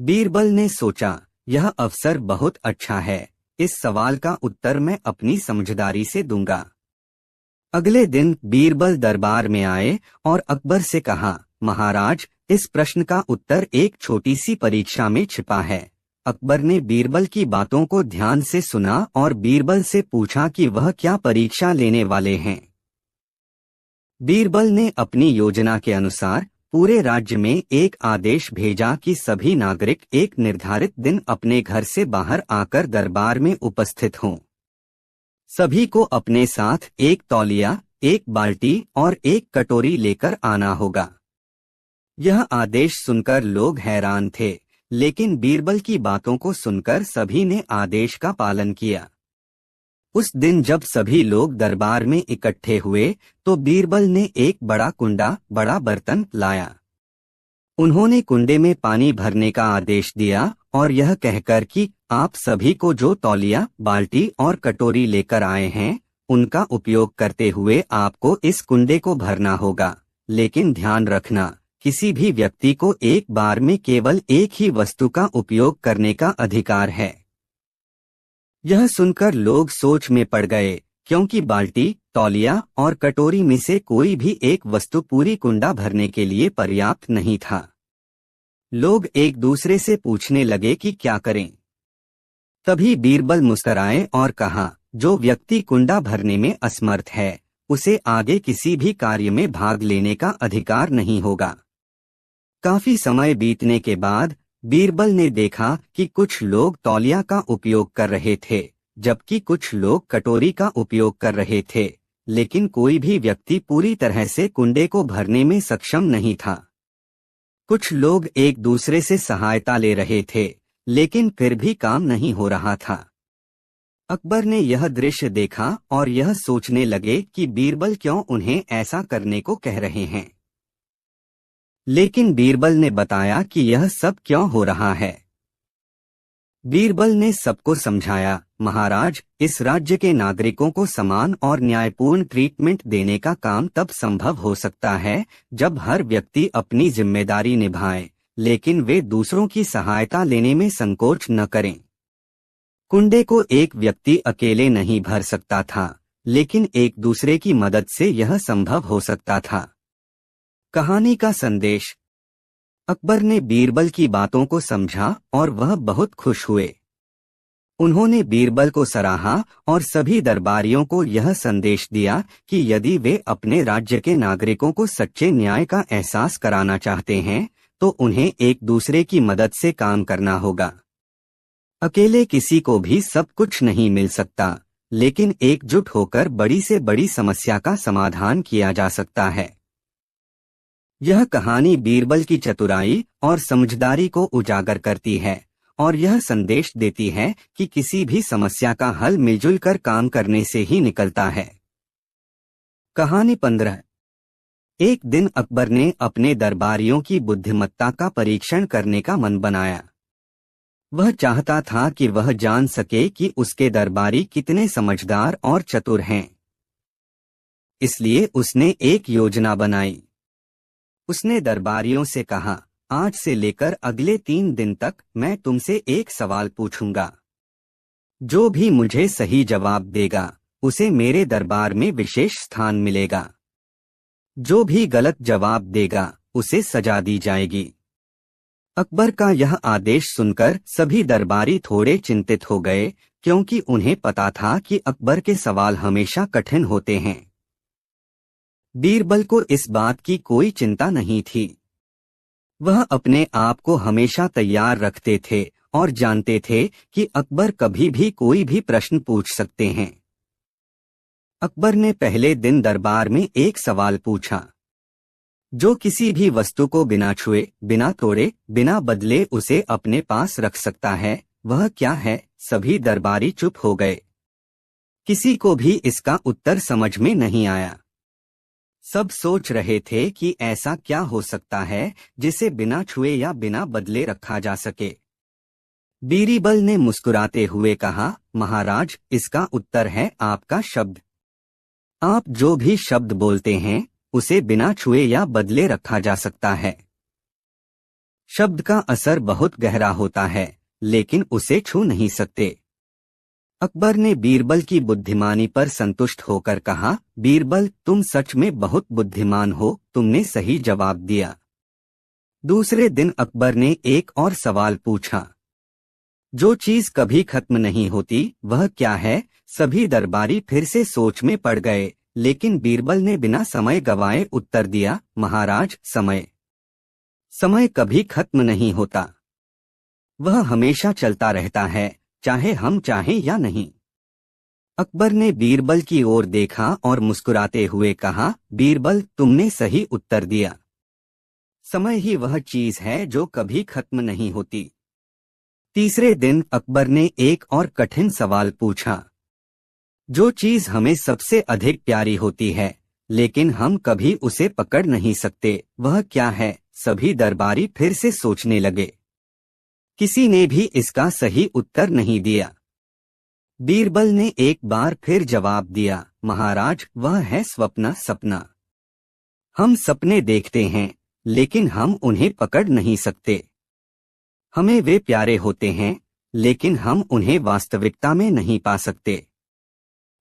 Speaker 1: बीरबल ने सोचा, यह अवसर बहुत अच्छा है, इस सवाल का उत्तर मैं अपनी समझदारी से दूंगा। अगले दिन बीरबल दरबार में आए और अकबर से कहा, महाराज, इस प्रश्न का उत्तर एक छोटी सी परीक्षा में छिपा है। अकबर ने बीरबल की बातों को ध्यान से सुना और बीरबल से पूछा कि वह क्या परीक्षा लेने वाले हैं। बीरबल ने अपनी योजना के अनुसार पूरे राज्य में एक आदेश भेजा कि सभी नागरिक एक निर्धारित दिन अपने घर से बाहर आकर दरबार में उपस्थित हों। सभी को अपने साथ एक तौलिया, एक बाल्टी और एक कटोरी लेकर आना होगा। यह आदेश सुनकर लोग हैरान थे, लेकिन बीरबल की बातों को सुनकर सभी ने आदेश का पालन किया। उस दिन जब सभी लोग दरबार में इकट्ठे हुए तो बीरबल ने एक बड़ा कुंडा, बड़ा बर्तन लाया। उन्होंने कुंडे में पानी भरने का आदेश दिया और यह कहकर कि आप सभी को जो तौलिया, बाल्टी और कटोरी लेकर आए हैं, उनका उपयोग करते हुए आपको इस कुंडे को भरना होगा। लेकिन ध्यान रखना, किसी भी व्यक्ति को एक बार में केवल एक ही वस्तु का उपयोग करने का अधिकार है। यह सुनकर लोग सोच में पड़ गए, क्योंकि बाल्टी, तौलिया और कटोरी में से कोई भी एक वस्तु पूरी कुंडा भरने के लिए पर्याप्त नहीं था। लोग एक दूसरे से पूछने लगे कि क्या करें। तभी बीरबल मुस्कुराए और कहा, जो व्यक्ति कुंडा भरने में असमर्थ है, उसे आगे किसी भी कार्य में भाग लेने का अधिकार नहीं होगा। काफी समय बीतने के बाद बीरबल ने देखा कि कुछ लोग तौलिया का उपयोग कर रहे थे, जबकि कुछ लोग कटोरी का उपयोग कर रहे थे, लेकिन कोई भी व्यक्ति पूरी तरह से कुंडे को भरने में सक्षम नहीं था। कुछ लोग एक दूसरे से सहायता ले रहे थे, लेकिन फिर भी काम नहीं हो रहा था। अकबर ने यह दृश्य देखा और यह सोचने लगे कि बीरबल क्यों उन्हें ऐसा करने को कह रहे हैं। लेकिन बीरबल ने बताया कि यह सब क्यों हो रहा है। बीरबल ने सबको समझाया, महाराज, इस राज्य के नागरिकों को समान और न्यायपूर्ण ट्रीटमेंट देने का काम तब संभव हो सकता है जब हर व्यक्ति अपनी जिम्मेदारी निभाए, लेकिन वे दूसरों की सहायता लेने में संकोच न करें। कुंडे को एक व्यक्ति अकेले नहीं भर सकता था, लेकिन एक दूसरे की मदद से यह संभव हो सकता था। कहानी का संदेश। अकबर ने बीरबल की बातों को समझा और वह बहुत खुश हुए। उन्होंने बीरबल को सराहा और सभी दरबारियों को यह संदेश दिया कि यदि वे अपने राज्य के नागरिकों को सच्चे न्याय का एहसास कराना चाहते हैं तो उन्हें एक दूसरे की मदद से काम करना होगा। अकेले किसी को भी सब कुछ नहीं मिल सकता, लेकिन एकजुट होकर बड़ी से बड़ी समस्या का समाधान किया जा सकता है। यह कहानी बीरबल की चतुराई और समझदारी को उजागर करती है और यह संदेश देती है कि किसी भी समस्या का हल मिलजुल कर काम करने से ही निकलता है। कहानी 15। एक दिन अकबर ने अपने दरबारियों की बुद्धिमत्ता का परीक्षण करने का मन बनाया। वह चाहता था कि वह जान सके कि उसके दरबारी कितने समझदार और चतुर हैं। इसलिए उसने एक योजना बनाई। उसने दरबारियों से कहा, आज से लेकर अगले 3 दिन तक मैं तुमसे एक सवाल पूछूंगा। जो भी मुझे सही जवाब देगा उसे मेरे दरबार में विशेष स्थान मिलेगा। जो भी गलत जवाब देगा उसे सजा दी जाएगी। अकबर का यह आदेश सुनकर सभी दरबारी थोड़े चिंतित हो गए, क्योंकि उन्हें पता था कि अकबर के सवाल हमेशा कठिन होते हैं। बीरबल को इस बात की कोई चिंता नहीं थी। वह अपने आप को हमेशा तैयार रखते थे और जानते थे कि अकबर कभी भी कोई भी प्रश्न पूछ सकते हैं। अकबर ने पहले दिन दरबार में एक सवाल पूछा। जो किसी भी वस्तु को बिना छुए, बिना तोड़े, बिना बदले उसे अपने पास रख सकता है, वह क्या है? सभी दरबारी चुप हो गए। किसी को भी इसका उत्तर समझ में नहीं आया। सब सोच रहे थे कि ऐसा क्या हो सकता है जिसे बिना छुए या बिना बदले रखा जा सके। बीरबल ने मुस्कुराते हुए कहा, महाराज, इसका उत्तर है आपका शब्द। आप जो भी शब्द बोलते हैं उसे बिना छुए या बदले रखा जा सकता है। शब्द का असर बहुत गहरा होता है, लेकिन उसे छू नहीं सकते। अकबर ने बीरबल की बुद्धिमानी पर संतुष्ट होकर कहा, बीरबल, तुम सच में बहुत बुद्धिमान हो, तुमने सही जवाब दिया। दूसरे दिन अकबर ने एक और सवाल पूछा। जो चीज कभी खत्म नहीं होती वह क्या है? सभी दरबारी फिर से सोच में पड़ गए, लेकिन बीरबल ने बिना समय गवाए उत्तर दिया, महाराज, समय। समय कभी खत्म नहीं होता। वह हमेशा चलता रहता है, चाहे हम चाहें या नहीं। अकबर ने बीरबल की ओर देखा और मुस्कुराते हुए कहा, बीरबल, तुमने सही उत्तर दिया। समय ही वह चीज है जो कभी खत्म नहीं होती। तीसरे दिन अकबर ने एक और कठिन सवाल पूछा। जो चीज हमें सबसे अधिक प्यारी होती है, लेकिन हम कभी उसे पकड़ नहीं सकते, वह क्या है? सभी दरबारी फिर से सोचने लगे। किसी ने भी इसका सही उत्तर नहीं दिया। बीरबल ने एक बार फिर जवाब दिया, महाराज, वह है स्वप्न, सपना। हम सपने देखते हैं, लेकिन हम उन्हें पकड़ नहीं सकते। हमें वे प्यारे होते हैं, लेकिन हम उन्हें वास्तविकता में नहीं पा सकते।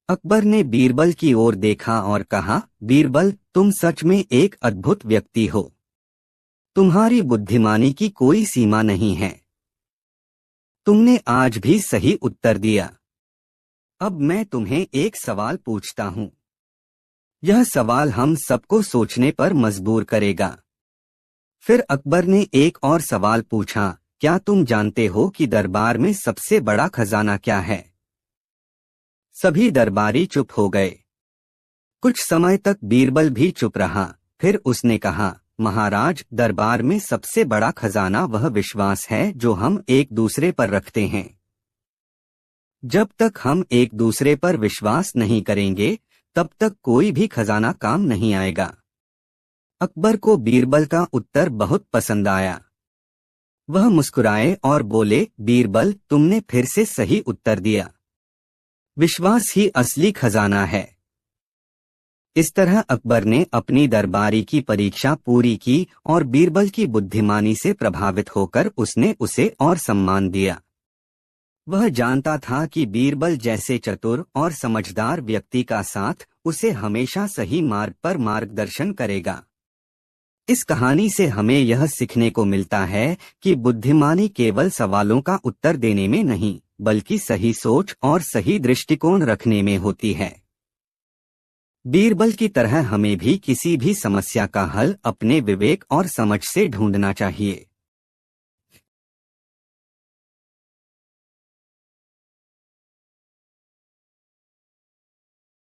Speaker 1: अकबर ने बीरबल की ओर देखा और कहा, बीरबल, तुम सच में एक अद्भुत व्यक्ति हो। तुम्हारी बुद्धिमानी की कोई सीमा नहीं है। तुमने आज भी सही उत्तर दिया। अब मैं तुम्हें एक सवाल पूछता हूँ। यह सवाल हम सबको सोचने पर मजबूर करेगा। फिर अकबर ने एक और सवाल पूछा, क्या तुम जानते हो कि दरबार में सबसे बड़ा खजाना क्या है? सभी दरबारी चुप हो गए। कुछ समय तक बीरबल भी चुप रहा। फिर उसने कहा, महाराज, दरबार में सबसे बड़ा खजाना वह विश्वास है जो हम एक दूसरे पर रखते हैं। जब तक हम एक दूसरे पर विश्वास नहीं करेंगे, तब तक कोई भी खजाना काम नहीं आएगा। अकबर को बीरबल का उत्तर बहुत पसंद आया। वह मुस्कुराए और बोले, बीरबल, तुमने फिर से सही उत्तर दिया। विश्वास ही असली खजाना है। इस तरह अकबर ने अपनी दरबारी की परीक्षा पूरी की और बीरबल की बुद्धिमानी से प्रभावित होकर उसने उसे और सम्मान दिया। वह जानता था कि बीरबल जैसे चतुर और समझदार व्यक्ति का साथ उसे हमेशा सही मार्ग पर मार्गदर्शन करेगा। इस कहानी से हमें यह सीखने को मिलता है कि बुद्धिमानी केवल सवालों का उत्तर देने में नहीं, बल्कि सही सोच और सही दृष्टिकोण रखने में होती है। बीरबल की तरह हमें भी किसी भी समस्या का हल अपने विवेक और समझ से ढूंढना चाहिए।